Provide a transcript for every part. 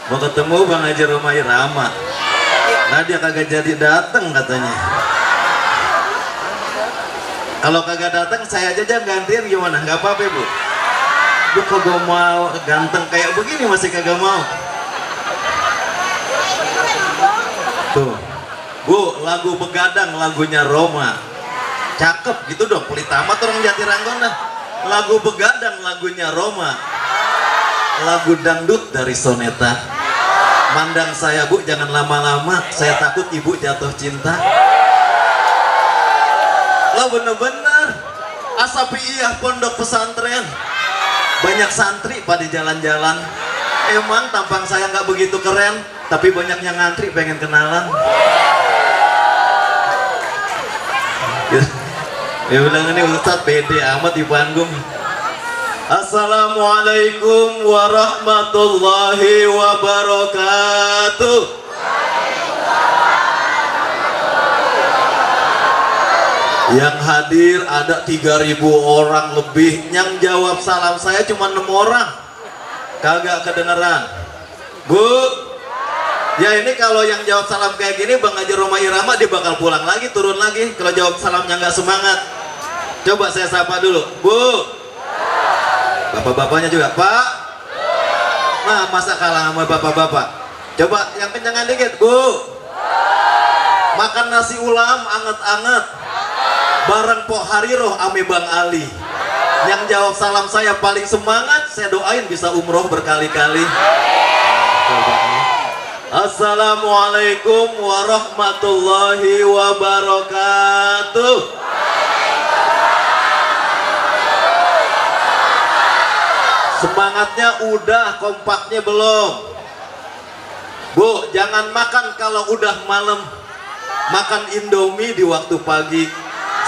Mau ketemu Bang Haji Roma Irama. Nah dia kagak jadi dateng katanya. Kalau kagak datang saya aja gantiin gimana? Nggak apa-apa Bu. Bu kagak mau ganteng kayak begini masih kagak mau. Tuh Bu, lagu Begadang lagunya Roma. Cakep gitu dong, pelit amat orang Jatiranggon dah. Lagu Begadang lagunya Roma. Lagu dangdut dari Soneta. Mandang saya Bu, jangan lama-lama, saya takut Ibu jatuh cinta. Lo bener-bener Asapiyah pondok pesantren. Banyak santri pada jalan-jalan. Emang tampang saya nggak begitu keren, tapi banyak yang ngantri pengen kenalan. Ya bilang ini Ustadz pede amat di panggung. Assalamualaikum warahmatullahi wabarakatuh. Yang hadir ada 3.000 orang lebih. Yang jawab salam saya cuma 6 orang. Kagak kedengeran. Bu, ya ini kalau yang jawab salam kayak gini Bang Haji Roma Irama dia bakal pulang lagi, turun lagi. Kalau jawab salamnya nggak semangat. Coba saya sapa dulu. Bu, bapak-bapaknya juga. Pak, nah masa kalah sama bapak-bapak. Coba yang kencangan dikit. Bu, makan nasi ulam anget-anget bareng Pok Hariroh ame Bang Ali. Yang jawab salam saya paling semangat, saya doain bisa umroh berkali-kali. Assalamualaikum warahmatullahi wabarakatuh. Semangatnya udah, kompaknya belum. Bu, jangan makan kalau udah malam. Makan Indomie di waktu pagi.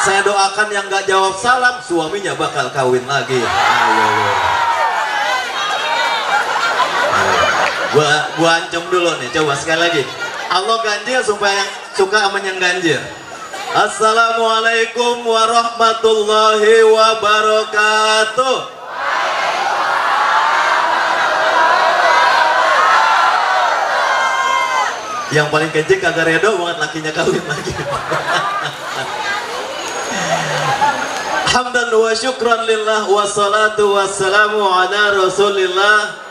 Saya doakan yang gak jawab salam suaminya bakal kawin lagi. Ayo. Gua ancam dulu nih, coba sekali lagi. Allah ganjil supaya yang suka sama yang ganjil. Assalamualaikum warahmatullahi wabarakatuh. Yang paling kencing kagak redo banget lakinya kawin lagi. Hamdan wa syukran lillah wa salatu wassalamu ala rasulillah.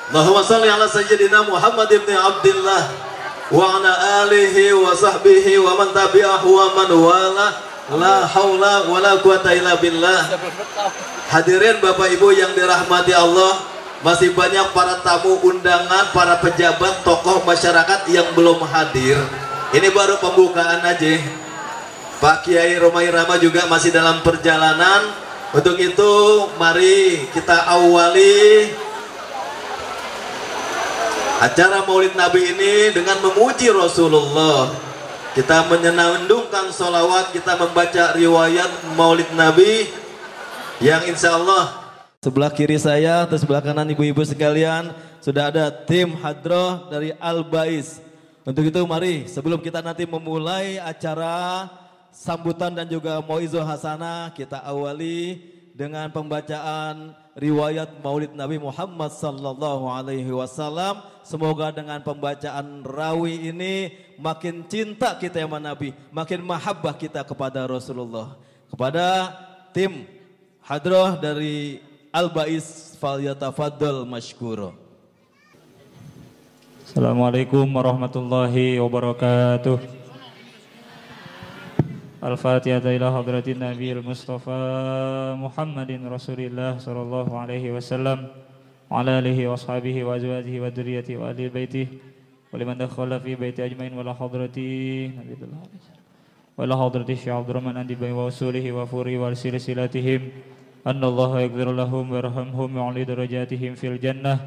Allahumma salli ala sayyidina Muhammad ibn Abdillah wa ala alihi wa sahbihi wa man tabi'ahu wa man wala. La haula wa la quwata illa billah. Hadirin Bapak Ibu yang dirahmati Allah, masih banyak para tamu undangan, para pejabat, tokoh masyarakat yang belum hadir. Ini baru pembukaan aja. Pak Kiai Roma Irama juga masih dalam perjalanan. Untuk itu mari kita awali acara Maulid Nabi ini dengan memuji Rasulullah. Kita menyenandungkan sholawat, kita membaca riwayat Maulid Nabi yang insya Allah sebelah kiri saya atau sebelah kanan ibu-ibu sekalian sudah ada tim hadroh dari Al-Bais. Untuk itu mari sebelum kita nanti memulai acara sambutan dan juga mauizah hasanah, kita awali dengan pembacaan riwayat Maulid Nabi Muhammad sallallahu alaihi wasallam. Semoga dengan pembacaan rawi ini makin cinta kita sama Nabi, makin mahabbah kita kepada Rasulullah. Kepada tim hadroh dari Al-Bais falyatafaddal mashkura. Assalamualaikum warahmatullahi wabarakatuh. Al-Fatihah ila hadratin Nabiil Mustafa Muhammadin Rasulillah sallallahu alaihi wasallam wa ala alihi wa ashabihi wa azwajihi wa dzurriyyatihi wa ahli baitihi wa liman dakhala fi baiti ajmain wa la hadrati Nabiullah wa la hadrati Syekh Abdul Rahman andi bi wa usulihi wa furi wa silsilatihim annallaha yaghfir lahum warhamhum wa ali darajatihim fil jannah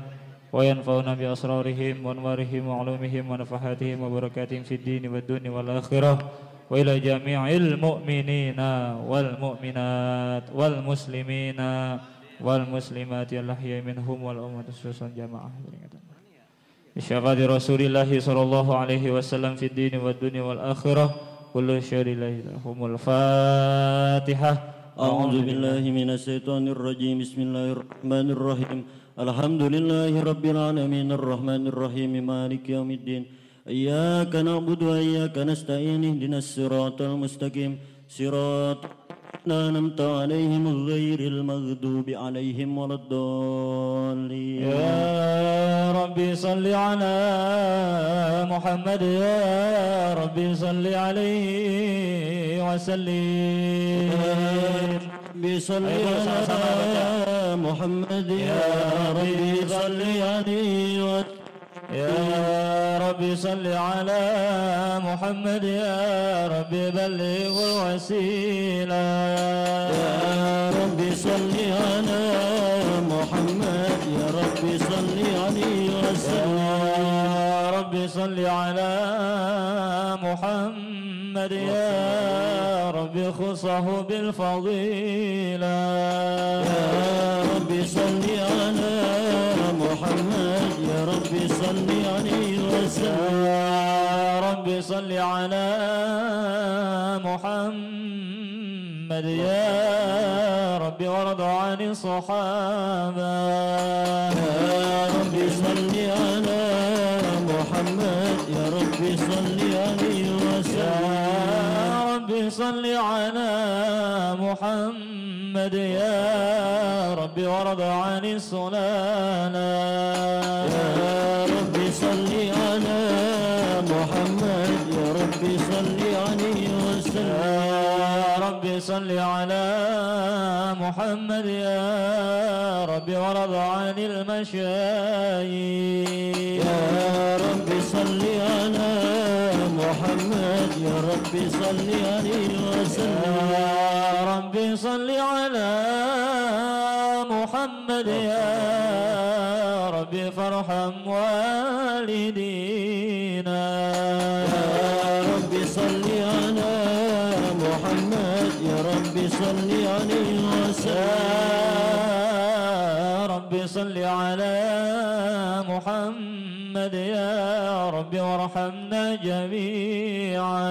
wa yanfa'una bi asrarihim wa anwarihim wa ulumihim wa nafahatihim wa barakatihim fid din wad dunya wal akhirah wa ila jami'il mu'minina wal mu'minat wal muslimina wal muslimati al-ahya'i minhum wal ummat khususan jamaah bisyafati Rasulillah sallallahu alaihi wasallam fid din wad dunya wal akhirah kullu syai'in lahumul Fatihah. A'udzu billahi minasy syaithanir rajim. Bismillahirrahmanirrahim. الحمد لله رب العالمين الرحمن الرحيم مالك يوم الدين إياك نعبد وإياك نستعين اهدنا الصراط المستقيم صراط أنعمت عليهم غير المغضوب عليهم ولا الضالين يا ربي صل على محمد يا ربي صل عليه وسلم بصل على محمد يا ربي صل عليه وسلم يا ربي صل على محمد يا ربي بلغ الوسيلة يا ربي صل على محمد يا ربي صل عليه وسلم يا ربي صل على محمد يا ربي خصه بالفضيلة يا ربي صل على محمد يا ربي صل عليه وسلم يا ربي صل على محمد يا ربي وارض عن الصحابة يا ربي صل على محمد يا ربي صل عليه وسلم يا ربي صل على محمد يا ربي وارض عن السنانة يا ربي صل على محمد يا ربي صل عليه وسلم يا ربي صل على محمد يا ربي وارض عن المشايخ يا ربي صل على محمد يا ربي صل عليه وسلم يا ربي صل على محمد يا ربي فارحم والدينا يا ربي صل على محمد يا ربي صل عليه وسلم يا ربي صل على محمد يا ربي وارحمنا جميعا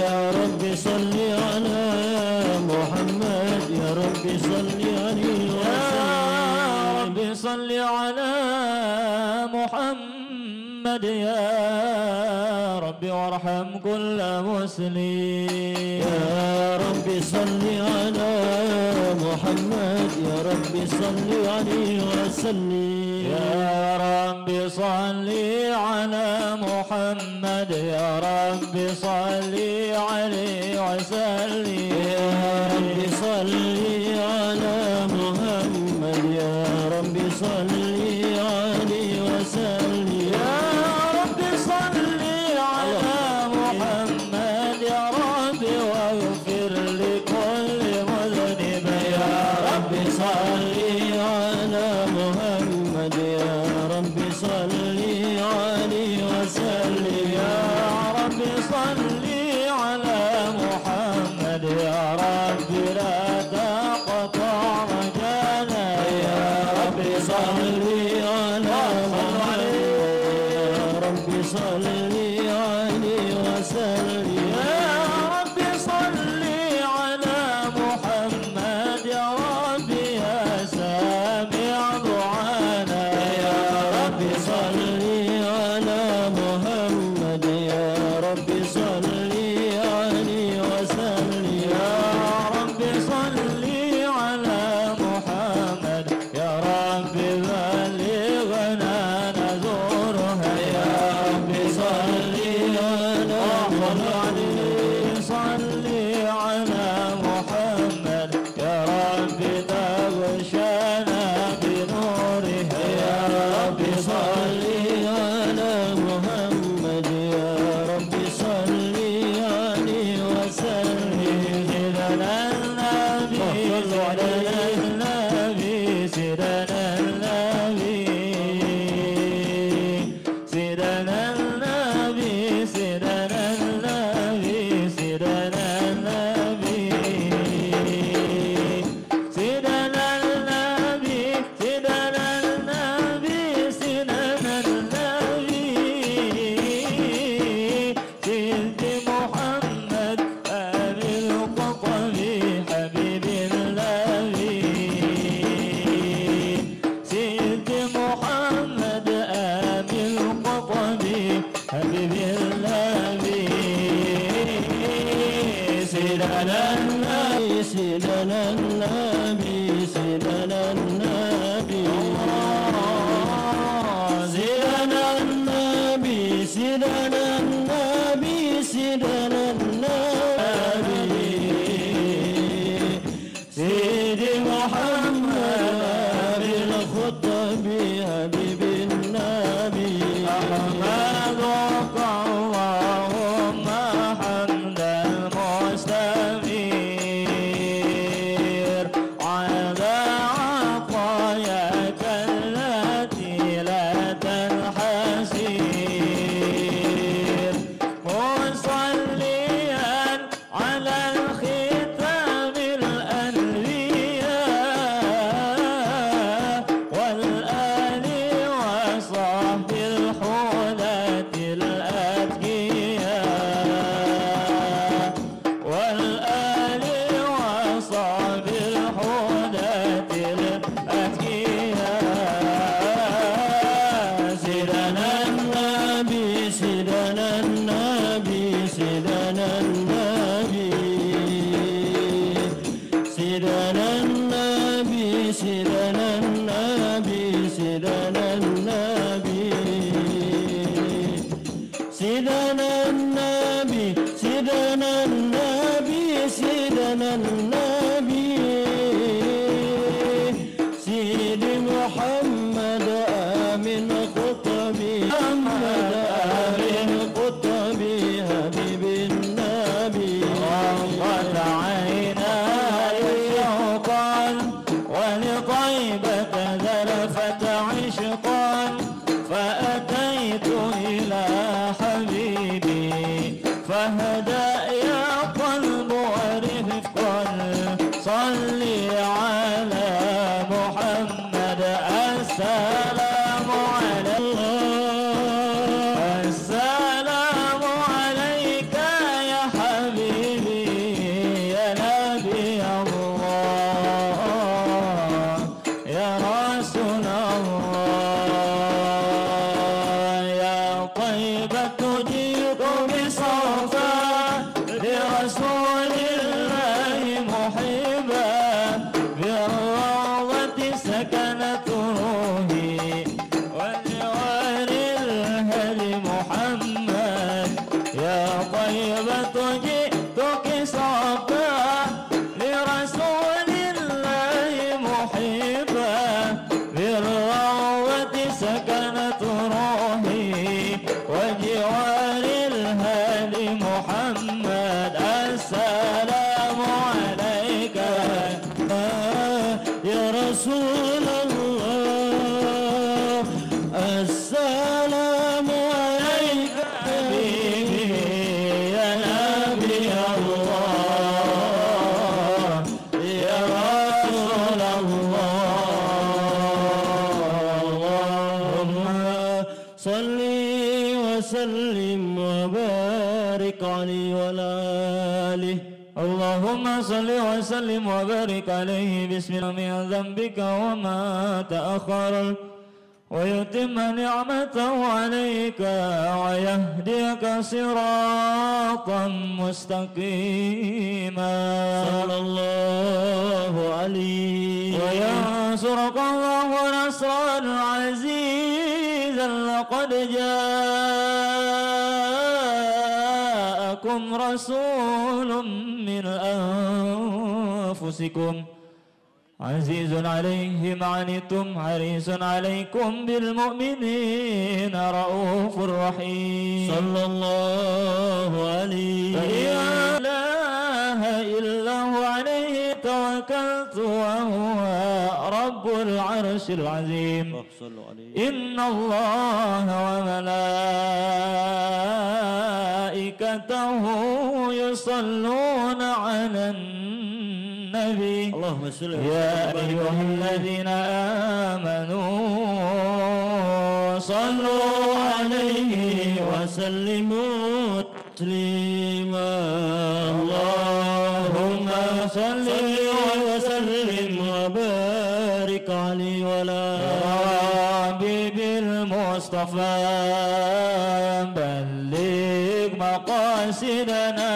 يا ربي صل على محمد يا ربي صل عليه وسلم يا ربي صل على محمد يا ربي وارحم كل مسلم يا ربي صل على محمد يا ربي صل عليه وسلم يا ربي صل على محمد يا ربي صل عليه وسلم يا ربي صل على محمد يا ربي صل عليه وسلم يا ربي صل على محمد يا ربي واغفر لكل مذنب يا ربي صل على محمد يا ربي صل عليه وسلم يا ربي صل على محمد يا ربي لا تقطع رجانا يا ربي صل حبيب النبي أحمدك اللهم حمد المستغفر على عطاياك التي لا تنحسر مصليا على الختام الأنبياء والآل وصحب الحداة الأتقياء والآل وصحب الحداة الأتقياء سيدنا النبي سيدنا النبي سيدنا النبي سيدنا النبي سيدنا النبي سيدنا النبي سيدنا النبي سيدنا النبي سيدنا النبي سيدي محمد آمن قطبي محمد آمن قطبي حبيب النبي غمضت عيناي شوقا ولطيبة ذرفت عشقا فأتيت إلى حبيبي فهدأ يا قلب ورفقا صلي على محمد السلام على الله السلام عليك يا حبيبي يا نبي الله يا رسول الله يا طيبة جئت بصفا لرسول الله محبا بالروضة سكنت روحي وجوار الهدي محمد يا طيبة جئتك صفا لرسول الله محبا بالروضة سكنت روحي وجوار الهادي محمد السلام عليك يا رسول الله السلام عليك حبيبي يا نبي الله يا رسول اللهم صل وسلم وبارك عليه وعلى آله اللهم صل وسلم وبارك عليه بسم الله من ذنبك وما تأخر ويتم نعمته عليك ويهديك صراطا مستقيما صلى الله عليه وينصرك الله نصرا عزيزا لقد جاءكم رسول من أنفسكم عزيز عليه ما عنتم حريص عليكم بالمؤمنين رؤوف رحيم صلى الله عليه لا إله إلا هو عليه توكلت وهو رب العرش العظيم صلوا عليه إن الله وملائكته يصلون على النبي اللهم صل يا أيها الذين آمنوا صلوا عليه وسلموا تسليما اللهم صل وسلم وبارك عليه وعلى حبيب المصطفى بلغ مقاصدنا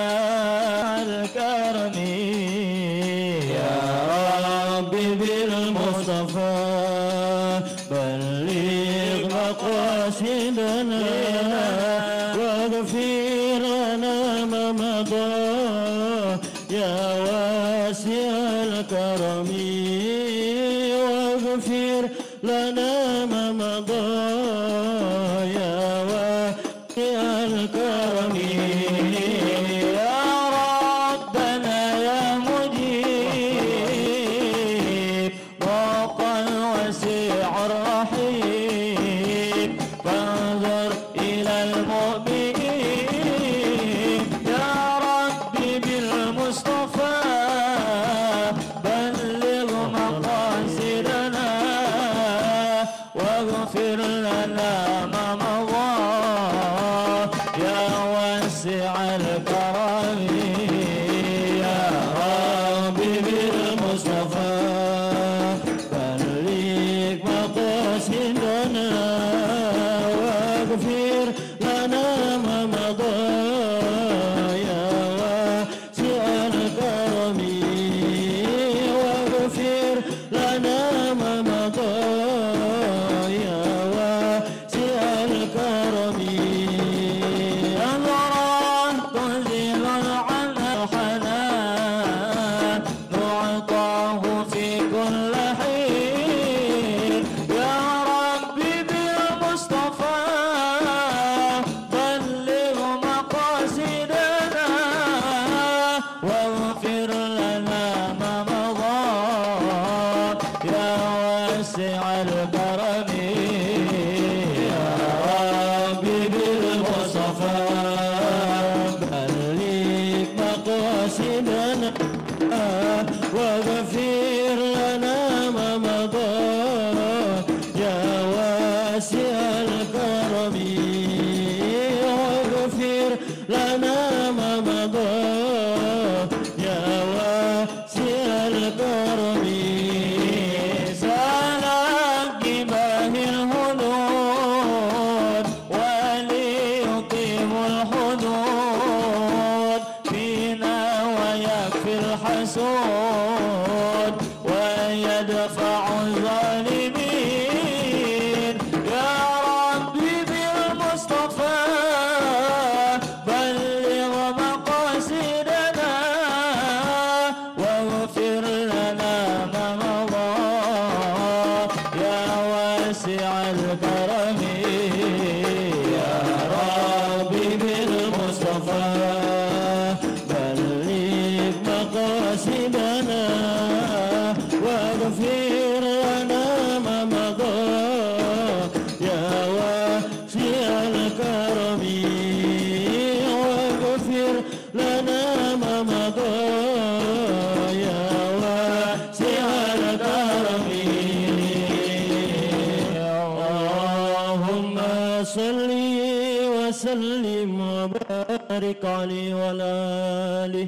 الكرم يا ربي بالمصطفى بلغ مقاصدنا واغفر لنا ما مضى يا واسع الكرم واغفر لنا ما مضى مضى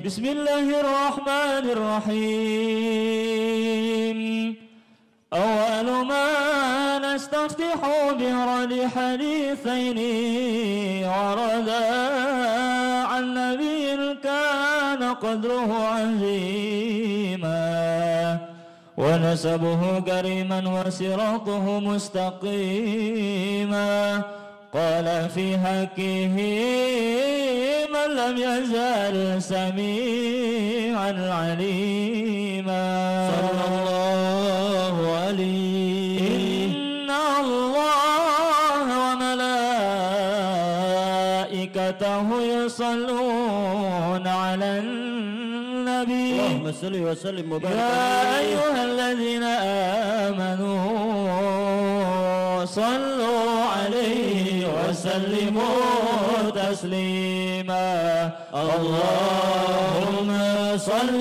بسم الله الرحمن الرحيم أول ما نستفتح برد حديثين وردا عن نبي كان قدره عظيما ونسبه كريما وصراطه مستقيما قال في حقه من لم يزل سميعا عليما صلى الله عليه إن الله وملائكته يصلون على النبي اللهم صل وسلم وبارك يا أيها الذين آمنوا صلوا عليه وسلموا تسليما اللهم صل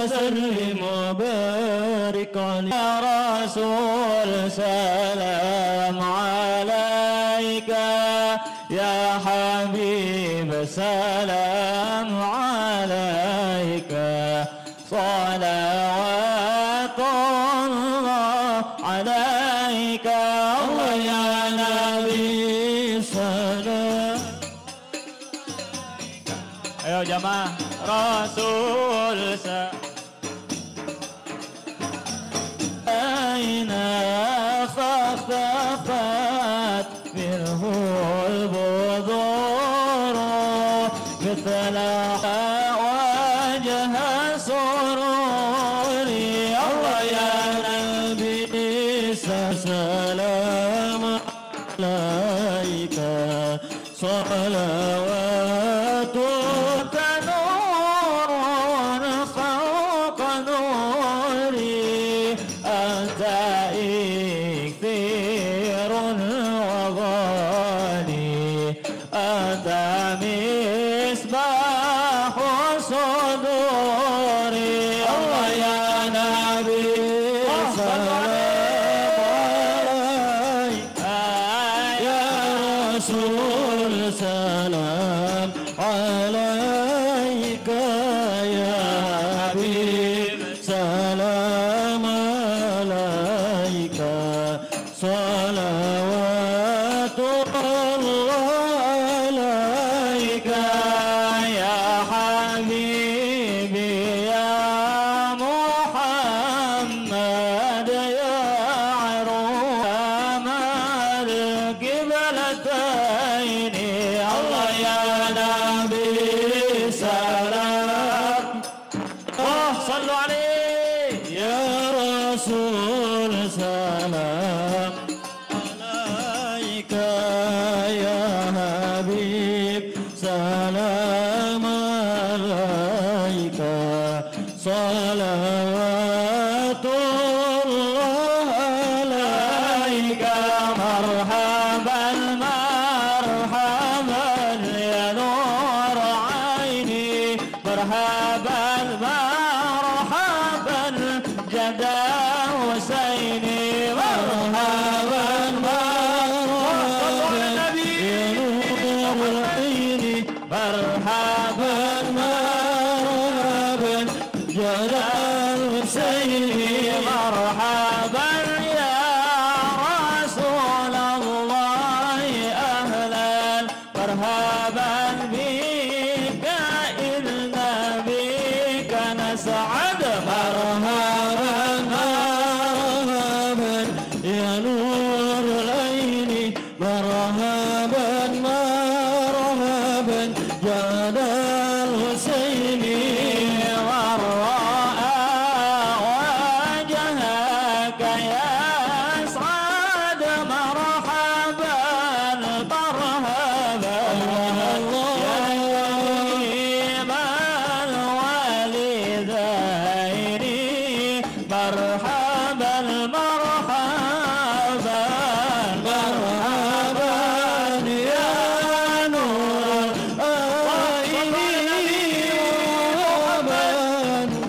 وسلم وبارك عليه يا رسول سلام عليك يا حبيب سلام عليك صلوات الله عليك الله يا نبي سلام ayo jamaah Rasul أين فاختفت منه البذور مثل وجه سروري الله يا نبي سلام عليك صلواتك نور فوق نوري أنت إكثير وغالي أنت مصباح صدوري الله يا نبي سلام عليك يا حبيب سلام عليك صلوات الله عليك يا حبيبي يا محمد يا عروس القبلتين الله يا نبي سلام صلوا عليه يا رسول سلام عليك يا حبيب سلام عليك صلوات الله عليك مرحبا مرحبا يا نور عيني مرحبا مرحبا جدا حسيني مرحبا مرحبا يا نور عيني مرحبا مرحبا جدا حسيني مرحبا يا رسول الله أهلا مرحبا بك إذ نبيك نسعد مرحبا مرحبا يا نور العين مرحبا مرحبا جاد الحسين والرأى وجهك يسعد مرحبا مرحبا يا كريم الوالدين مرحبا مرحبا مرحبا يا نور العين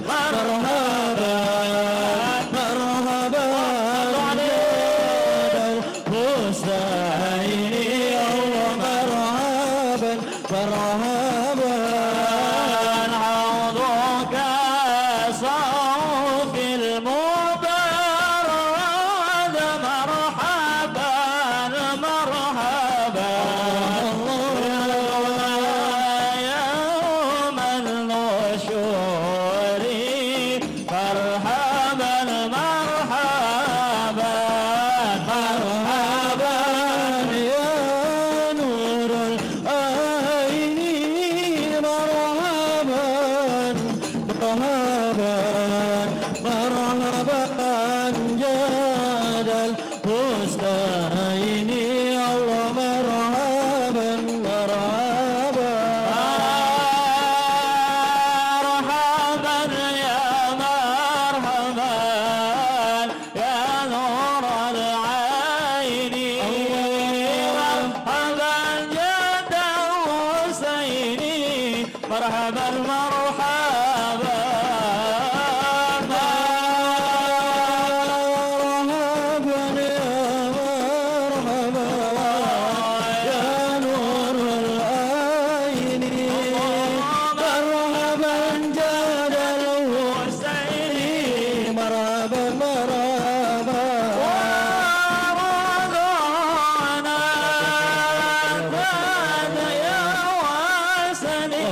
مرحبا مرحبا حسين مرحبا مرحبا حوضك صوف المبرد مرحبا مرحبا يوم النشور مرحبا مرحبا مرحبا يا نور العين مرحبا مرحبا مرحبا جاد الحسين الله مرحبا مرحبا مرحبا يا مرحبا يا نور العين مرحبا جاد الحسين مرحبا مرحبا مرحبا يا مرحبا يا نور العين مرحبا جاد الحسين مرحبا مرحبا ورضانا كان يا واسني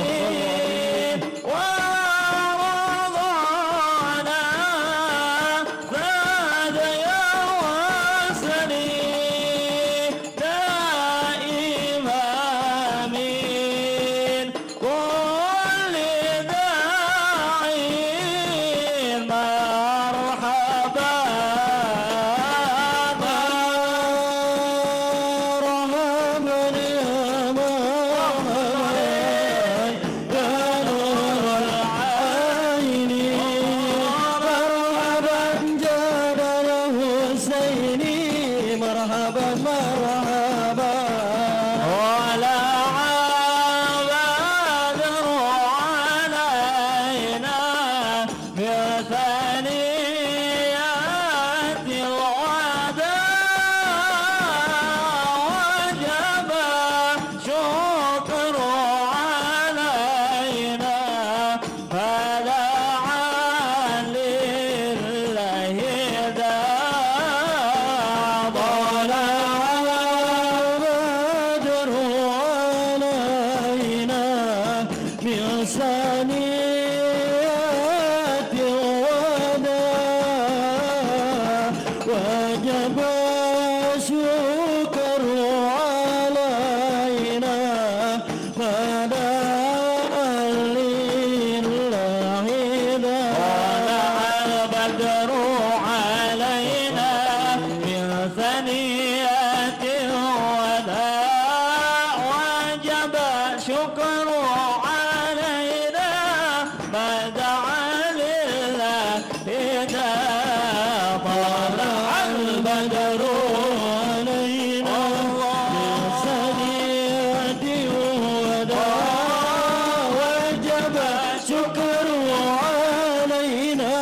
شكر علينا ما دعا لله إذا طلع البدر علينا بالسنية ودا وجب شكر علينا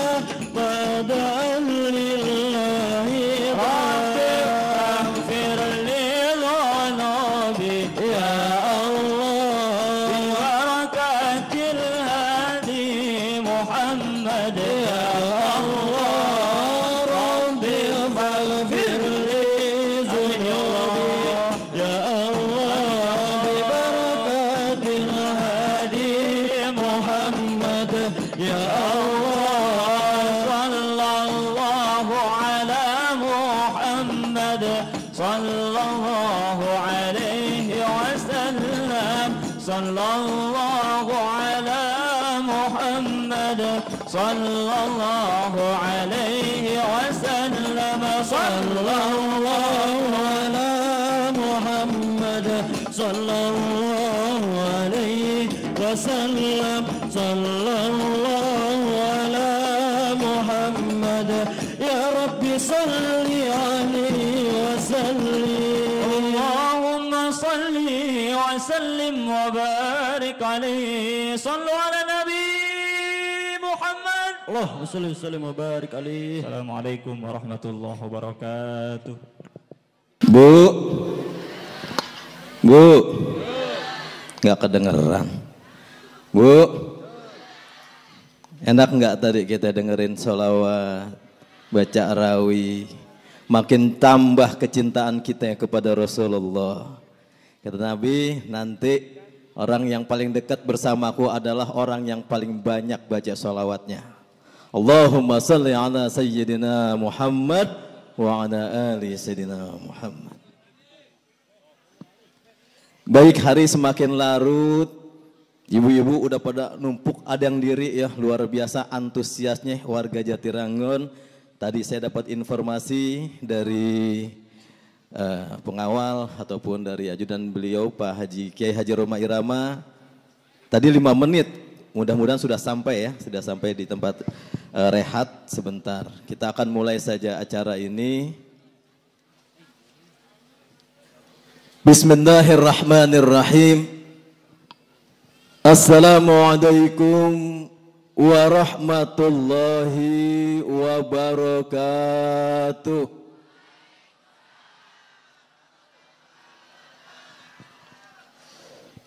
ما دعا لله رب اغفر لي ذنوبي يا الله ببركة الهادي محمد يا الله رب اغفر لي ذنوبي يا الله ببركة الهادي محمد يا الله صلى الله على محمد صلى الله عليه وسلم صلى الله على محمد صلى الله عليه وسلم صلى الله على محمد صلى الله عليه وسلم صلى الله على محمد يا ربي صل عليه وسلم اللهم صل وسلم وبارك عليه صلوا على النبي محمد اللهم صل وسلم وبارك عليه. Assalamualaikum warahmatullahi wabarakatuh. Bu, Bu, nggak kedengeran. Bu, enak nggak tadi kita dengerin sholawat, baca rawi, makin tambah kecintaan kita kepada Rasulullah. Kata Nabi, nanti orang yang paling dekat bersamaku adalah orang yang paling banyak baca sholawatnya. Allahumma salli ala sayyidina Muhammad wa ala ali sayyidina Muhammad. Baik, hari semakin larut, ibu-ibu udah pada numpuk adang diri ya, luar biasa antusiasnya warga Jatiranggon. Tadi saya dapat informasi dari pengawal ataupun dari ajudan beliau Pak Haji Kiai Haji Roma Irama. Tadi 5 menit, mudah-mudahan sudah sampai ya, sudah sampai di tempat rehat sebentar. Kita akan mulai saja acara ini. Bismillahirrahmanirrahim. Assalamualaikum warahmatullahi wabarakatuh.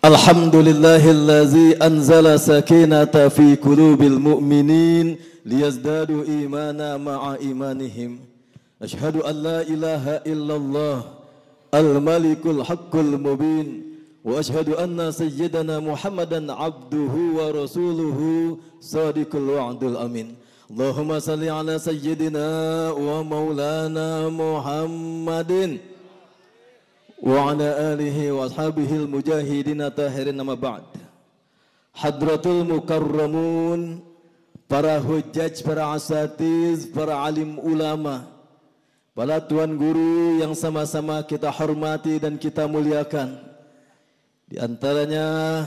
Alhamdulillahillazi anzala sakinata fi qulubil mu'minin liyazdadu imana ma'a imanihim. Ashhadu an la ilaha illallah al-malikul haqqul mubin wa ashhadu anna sayyidana Muhammadan abduhu wa rasuluhu sadiqul wa'dul amin. Allahumma salli ala sayyidina wa maulana Muhammadin wa ala alihi wa ashabihil mujahidin tahirin nama ba'd. Hadratul mukarramun, para hujjaj, para asatiz, para alim ulama, para tuan guru yang sama-sama kita hormati dan kita muliakan. Di antaranya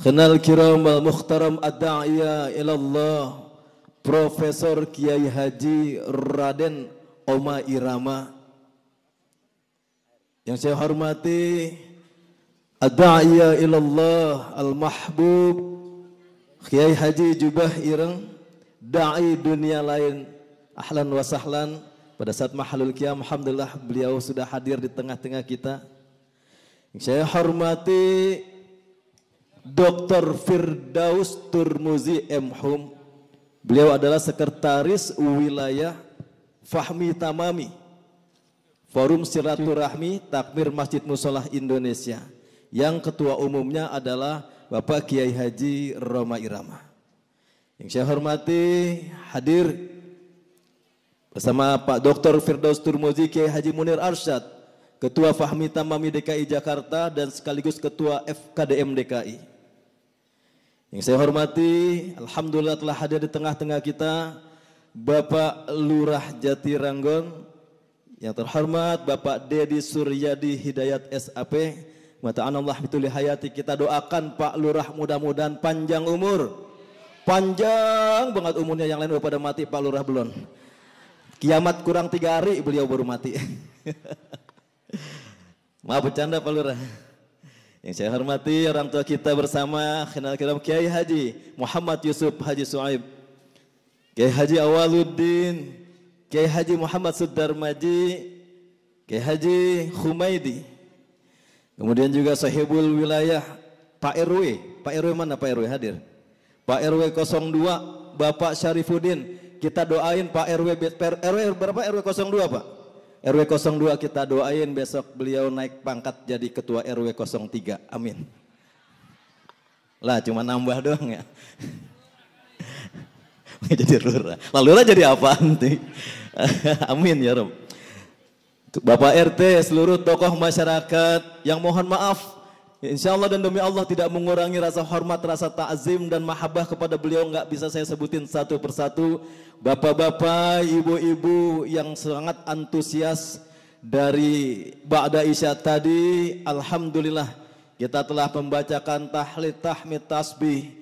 Khenal Kiram al-Mukhtaram ad-Da'iya ilallah Profesor Kiai Haji Raden Oma Irama. Yang saya hormati ad-Da'iya ilallah al-Mahbub Kiai Haji Jubah Ireng, da'i dunia lain. Ahlan wa sahlan. Pada saat mahalul qiyam, alhamdulillah beliau sudah hadir di tengah-tengah kita. Yang saya hormati Dr. Firdaus Turmuzi M.Hum. Beliau adalah sekretaris wilayah Fahmi Tamami, Forum Silaturahmi Takmir Masjid Musholah Indonesia. Yang ketua umumnya adalah Bapak Kiai Haji Roma Irama. Yang saya hormati hadir bersama Pak Dr. Firdaus Turmuzi Kiai Haji Munir Arsyad, Ketua Fahmi Tamami DKI Jakarta dan sekaligus Ketua FKDM DKI. Yang saya hormati, alhamdulillah telah hadir di tengah-tengah kita Bapak Lurah Jatiranggon, yang terhormat Bapak Dedi Suryadi Hidayat SAP, Mata'anallah bituli hayati. Kita doakan Pak Lurah mudah-mudahan panjang umur. Panjang banget umurnya, yang lain udah pada mati, Pak Lurah belum. Kiamat kurang 3 hari beliau baru mati. Maaf bercanda Pak Lurah. Yang saya hormati orang tua kita bersama, Khinal Kiram Kiai Haji Muhammad Yusuf Haji Suaib, Kiai Haji Awaluddin, Kiai Haji Muhammad Sudarmaji, Kiai Haji Khumaidi. Kemudian juga sahibul wilayah Pak RW. Pak RW mana Pak RW hadir? Pak RW 02 Bapak Syarifuddin. Kita doain Pak RW berapa RW 02 Pak? RW 02 kita doain besok beliau naik pangkat jadi ketua RW 03. Amin. Lah cuma nambah doang ya. Jadi lurah. Lalu lurah jadi apa nanti? Amin ya Rob. Bapak RT, seluruh tokoh masyarakat yang mohon maaf, insya Allah dan demi Allah tidak mengurangi rasa hormat, rasa ta'zim dan mahabbah kepada beliau, nggak bisa saya sebutin satu persatu. Bapak-bapak, ibu-ibu yang sangat antusias dari Ba'da Isya tadi, alhamdulillah kita telah membacakan tahlil, tahmid, tasbih.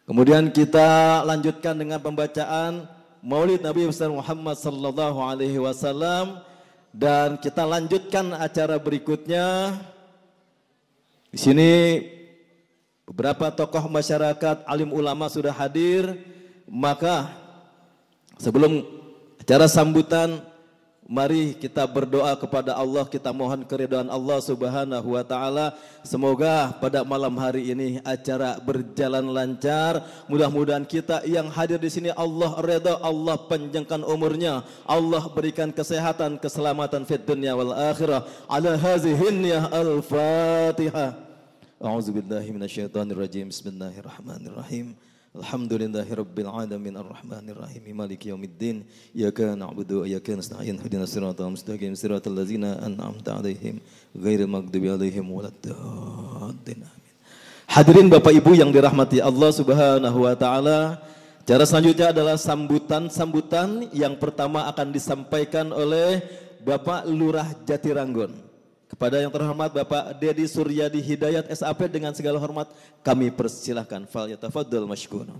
Kemudian kita lanjutkan dengan pembacaan Maulid Nabi besar Muhammad sallallahu alaihi wasallam. Dan kita lanjutkan acara berikutnya. Di sini beberapa tokoh masyarakat, alim ulama sudah hadir. Maka sebelum acara sambutan, mari kita berdoa kepada Allah, kita mohon keridhaan Allah Subhanahu wa taala. Semoga pada malam hari ini acara berjalan lancar. Mudah-mudahan kita yang hadir di sini Allah redha, Allah panjangkan umurnya, Allah berikan kesehatan, keselamatan fid dunya wal akhirah. Ala hazihin ya al-Fatihah. A'udzubillahi minasyaitonirrajim. Bismillahirrahmanirrahim. Alhamdulillahirabbil alamin arrahmanir rahim maliki yaumiddin iyyaka na'budu wa iyyaka nasta'in ihdinas siratal mustaqim siratal ladzina an'amta 'alaihim ghairil maghdubi 'alaihim waladdallin. Hadirin Bapak Ibu yang dirahmati Allah Subhanahu wa taala, cara selanjutnya adalah sambutan yang pertama akan disampaikan oleh Bapak Lurah Jatiranggon. Kepada yang terhormat Bapak Dedi Suryadi Hidayat SAP, dengan segala hormat kami persilahkan. Fal yatafaddal mashkura.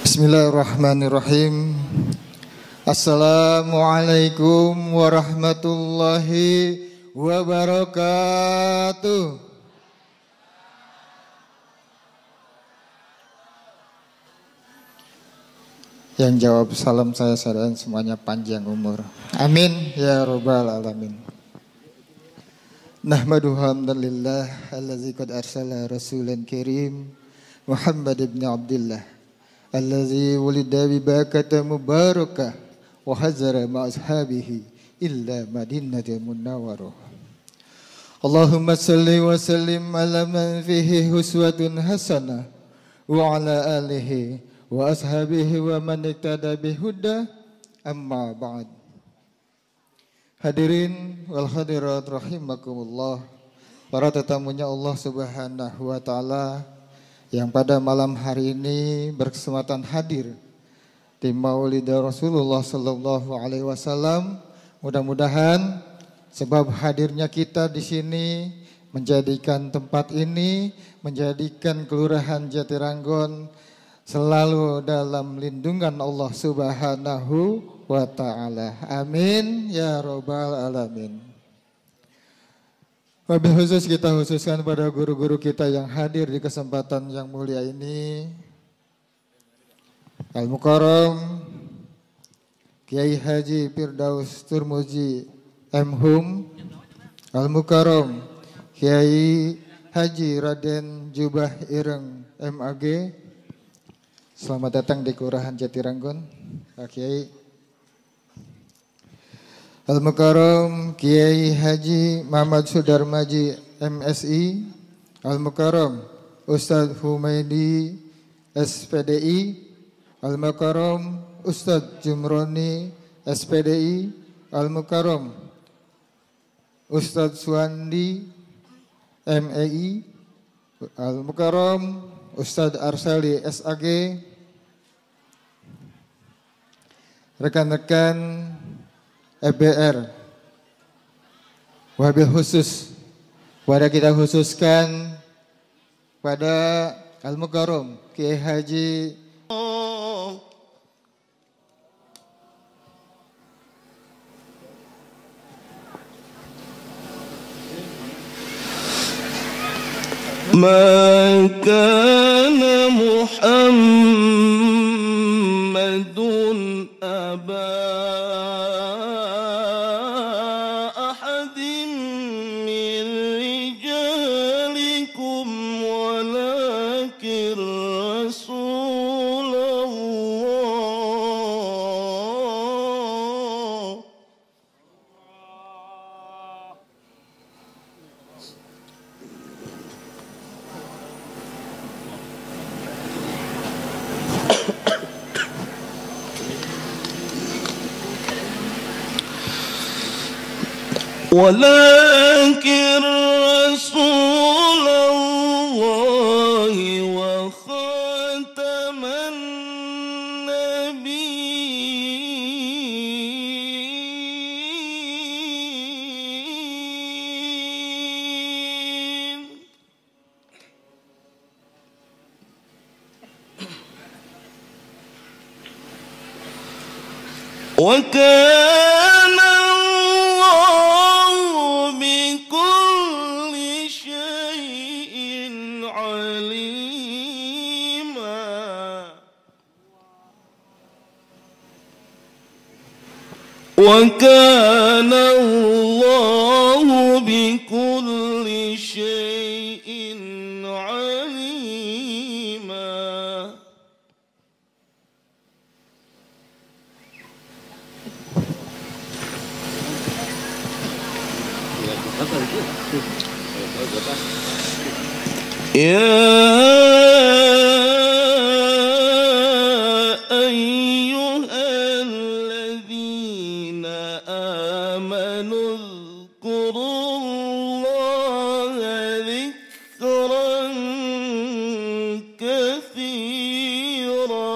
Bismillahirrahmanirrahim. Assalamualaikum warahmatullahi wabarakatuh. Yang jawab salam saya dan semuanya panjang umur. Amin ya rabbal alamin. Nahmaduhu hamdalillah allazi qad arsala rasulan karim Muhammad ibn Abdullah allazi wulida bi Bakkah mubarakah wa hazara ma ashabihi illa Madinatul Munawwarah. Allahumma salli wa sallim ala man fihi huswatun hasanah wa ala alihi wa ashabihi wa man iktada bihuda, amma ba'd. Hadirin wal hadirat rahimakumullah, para tetamunya Allah Subhanahu wa taala yang pada malam hari ini berkesempatan hadir di Maulid Rasulullah sallallahu alaihi wasallam. Mudah-mudahan sebab hadirnya kita di sini menjadikan tempat ini, menjadikan Kelurahan Jatiranggon selalu dalam lindungan Allah Subhanahu wa ta'ala. Amin ya rabbal alamin. Wabil khusus kita khususkan pada guru-guru kita yang hadir di kesempatan yang mulia ini. Al-Mukarram Kiai Haji Firdaus Turmuji M.Hum, Al-Mukarram Kiai Haji Raden Jubah Ireng MAG. Selamat datang di Kelurahan Jatiranggon, Pak Kiai. Al-Mukarram Kiai Haji Muhammad Sudarmaji MSI, Al-Mukarram Ustadz Humaydi SPDI, Al-Mukarram Ustadz Jumroni SPDI, Al-Mukarram Ustadz Suwandi MEI, Al-Mukarram Ustadz Arsali SAG, rekan-rekan EBR, wabil khusus pada kita khususkan pada Al-Mukarram Kiai Haji ما كان محمد أبا أحد من رجالكم ولكن رسول الله ولكن رسول الله وخاتم النبيين وكان الله بكل شيء عليما وكان الله بكل شيء عليما يا أيها الذين آمنوا اذكروا الله ذكرا كثيرا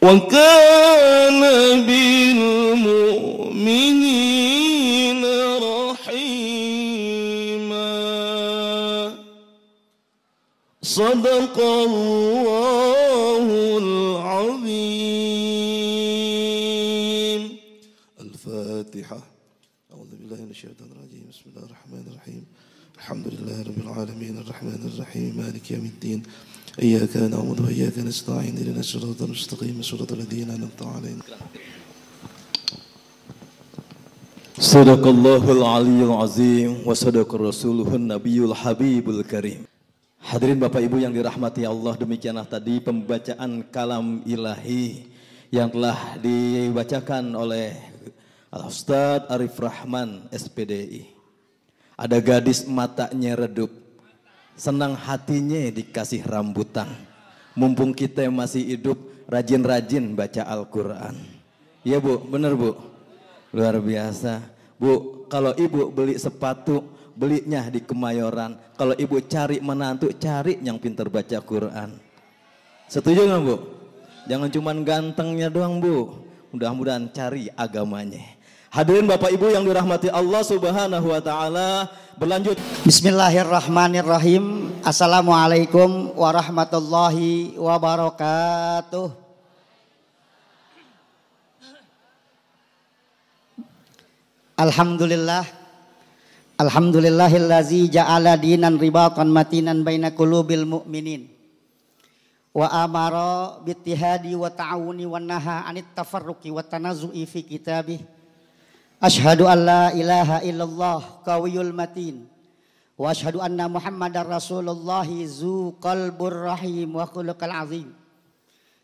وكان بالمؤمنين رحيما صدق الله العظيم الفاتحة أعوذ بالله من الشيطان الرجيم بسم الله الرحمن الرحيم الحمد لله رب العالمين الرحمن الرحيم مالك يوم الدين إياك نعبد وإياك نستعين اهدنا الصراط المستقيم صراط الذين أنعمت عليهم Sadaqallahul aliyyul azim wa sadaqa rasuluhun nabiyul habibul karim. Hadirin Bapak Ibu yang dirahmati Allah, demikianlah tadi pembacaan kalam ilahi yang telah dibacakan oleh Al-Ustadz Arif Rahman SPDI. Ada gadis matanya redup, senang hatinya dikasih rambutan. Mumpung kita masih hidup, rajin-rajin baca Al-Quran. Iya Bu, bener Bu? Luar biasa. Bu, kalau ibu beli sepatu, belinya di Kemayoran. Kalau ibu cari menantu, cari yang pintar baca Quran. Setuju nggak Bu? Jangan cuman gantengnya doang Bu. Mudah-mudahan cari agamanya. Hadirin Bapak Ibu yang dirahmati Allah Subhanahu wa taala, berlanjut. Bismillahirrahmanirrahim. Assalamualaikum warahmatullahi wabarakatuh. Alhamdulillah. Alhamdulillahillazi ja'ala dinan ribatan matinan baina qulubil mu'minin. Wa amara bittihadi wa ta'awuni wa naha anit tafarruqi wa tanazu'i fi kitabih. Ashhadu an la ilaha illallah qawiyul matin. Wa ashhadu anna Muhammadar Rasulullah zu qalbur rahim wa khuluqal azim.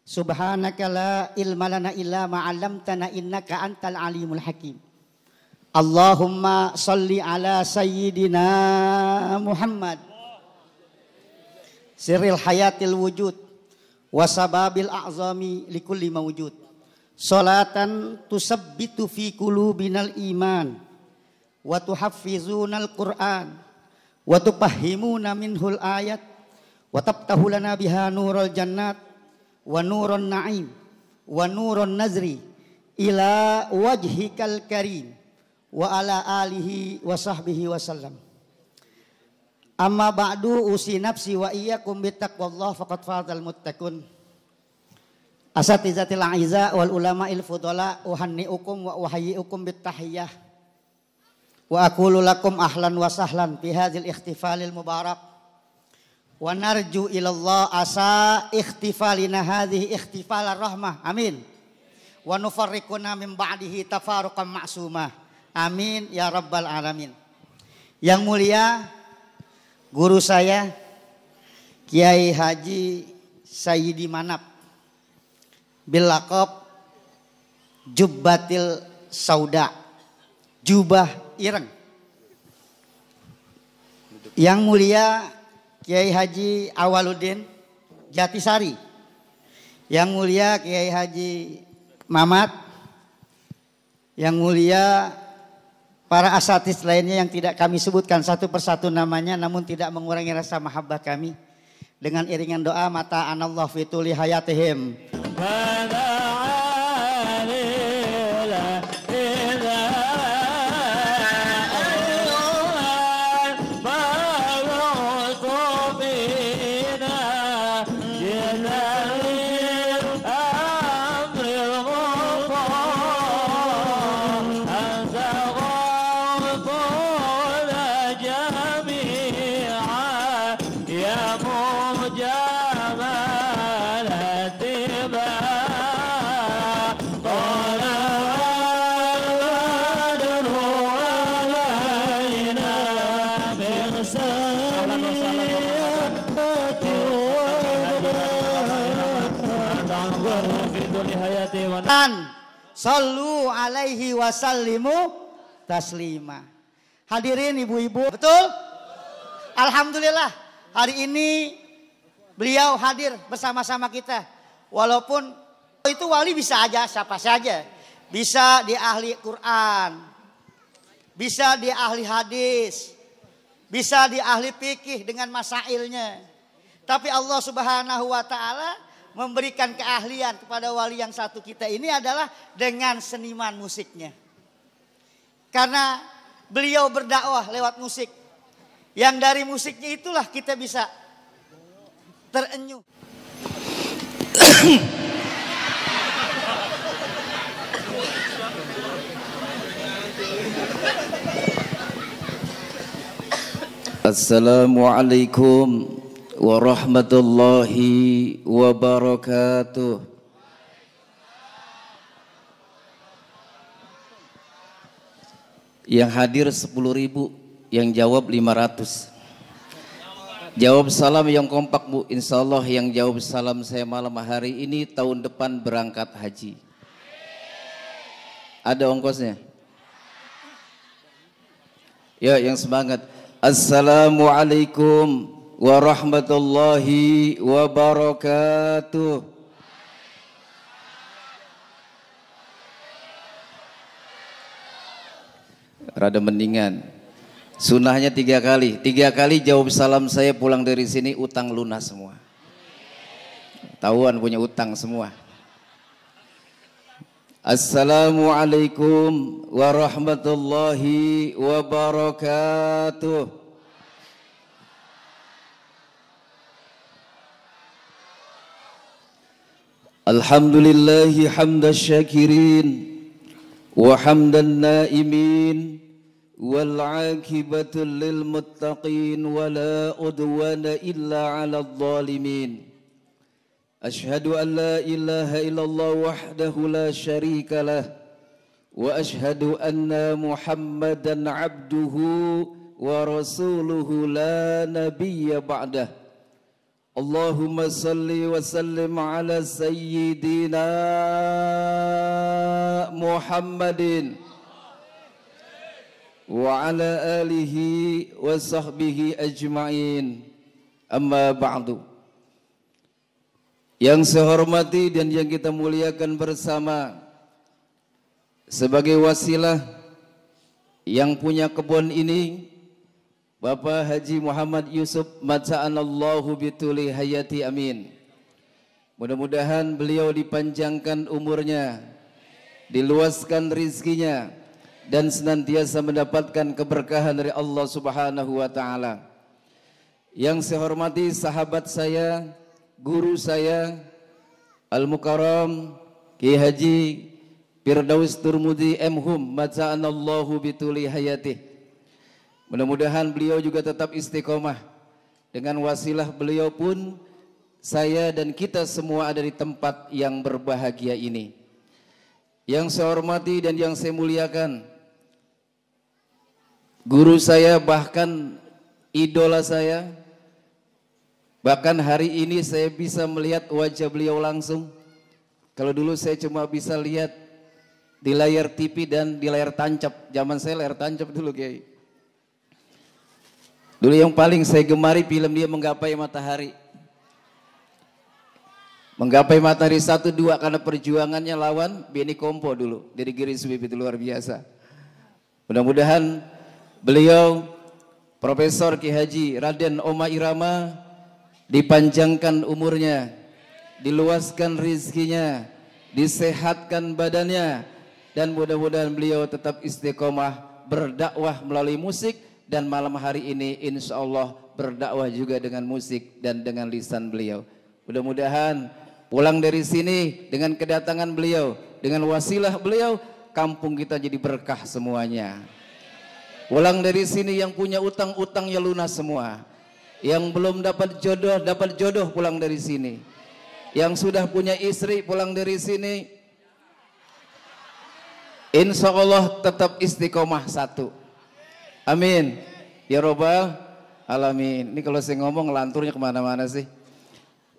Subhanaka la ilma lana illa ma 'allamtana innaka antal alimul hakim. Allahumma salli ala sayyidina Muhammad sirril hayatil wujud wa sababil a'zami likulli mawjud. Salatan tusabbitu fi qulubinal iman wa tuhaffizunal Qur'an wa tufahhimuna minhul ayat wa tabtahu lana biha nurul jannat wa nurun na'im wa nurun nazri ila wajhikal karim wa ala alihi wa sahbihi wasallam. Amma ba'du usi nafsi wa iyyakum bittaqwallah faqad fazal muttaqun. Asatizatil aiza wal ulama'il fudala uhanniukum wa uhayyiukum bittahiyyah. Wa aqulu lakum ahlan wa sahlan fi hadzal ikhtifalil mubarak. Wa narju ilallah asa ikhtifalina hadhihi ikhtifalar rahmah. Amin. Wa nufarriquna min ba'dihi tafaruqan ma'sumah. Amin ya rabbal alamin. Yang mulia guru saya Kiai Haji Sayyidi Manap bil laqab Jubbatil Sauda, jubah ireng. Yang mulia Kiai Haji Awaluddin Jatisari, yang mulia Kiai Haji Mamat, yang mulia para asatidz lainnya yang tidak kami sebutkan satu persatu namanya, namun tidak mengurangi rasa mahabbah kami. Dengan iringan doa mata anallahu fi tuli hayatihim. Sallu alaihi wasallimu taslima. Hadirin ibu-ibu, betul? Alhamdulillah hari ini beliau hadir bersama-sama kita. Walaupun itu wali bisa aja siapa saja. Bisa dia ahli Quran, bisa dia ahli hadis, bisa dia ahli fikih dengan masailnya. Tapi Allah Subhanahu wa taala memberikan keahlian kepada wali yang satu kita ini adalah dengan seniman musiknya. Karena beliau berdakwah lewat musik. Yang dari musiknya itulah kita bisa terenyuh. Assalamualaikum warahmatullahi wabarakatuh. Yang hadir 10.000, yang jawab 500. Jawab salam yang kompak Bu, insya Allah yang jawab salam saya malam hari ini tahun depan berangkat haji. Ada ongkosnya? Ya, yang semangat. Assalamualaikum warahmatullahi wabarakatuh. Rada mendingan. Sunahnya 3 kali. 3 kali jawab salam saya pulang dari sini utang lunas semua. Tahuan punya utang semua. Assalamualaikum warahmatullahi wabarakatuh. Alhamdulillahi hamdas syakirin wa hamdan naimin wal aqibatu lil muttaqin wa la udwana illa 'alal zalimin. Ashhadu an la ilaha illallah wahdahu la syarika lah wa ashhadu anna Muhammadan 'abduhu wa rasuluhu la nabiyya ba'dah. Allahumma salli wa sallim ala sayyidina Muhammadin wa ala alihi wa sahbihi ajma'in. Amma ba'du. Yang saya hormati dan yang kita muliakan bersama, sebagai wasilah yang punya kebun ini, Bapak Haji Muhammad Yusuf, mata'anallahu bituli hayati amin. Mudah-mudahan beliau dipanjangkan umurnya, diluaskan rizkinya, dan senantiasa mendapatkan keberkahan dari Allah Subhanahu wa Ta'ala. Yang saya hormati sahabat saya, guru saya, Al-Mukarram Ki Haji Firdaus Turmudi M.Hum, mata'anallahu bituli hayatih. Mudah-mudahan beliau juga tetap istiqomah. Dengan wasilah beliau pun saya dan kita semua ada di tempat yang berbahagia ini. Yang saya hormati dan yang saya muliakan, guru saya, bahkan idola saya, bahkan hari ini saya bisa melihat wajah beliau langsung. Kalau dulu saya cuma bisa lihat di layar TV dan di layar tancap. Zaman saya layar tancap dulu, Kiai. Dulu yang paling saya gemari film dia Menggapai Matahari. Menggapai Matahari 1, 2 karena perjuangannya lawan Beni Kompo dulu. Dari Giri Swip itu luar biasa. Mudah-mudahan beliau Profesor Ki Haji Raden Oma Irama dipanjangkan umurnya, diluaskan rizkinya, disehatkan badannya, dan mudah-mudahan beliau tetap istiqomah berdakwah melalui musik, dan malam hari ini insya Allah berdakwah juga dengan musik dan dengan lisan beliau. Mudah-mudahan pulang dari sini dengan kedatangan beliau, dengan wasilah beliau, kampung kita jadi berkah semuanya. Pulang dari sini yang punya utang-utangnya lunas semua. Yang belum dapat jodoh pulang dari sini. Yang sudah punya istri pulang dari sini, insya Allah tetap istiqomah satu. Amin ya robbal alamin. Ini kalau saya ngomong lanturnya kemana-mana sih.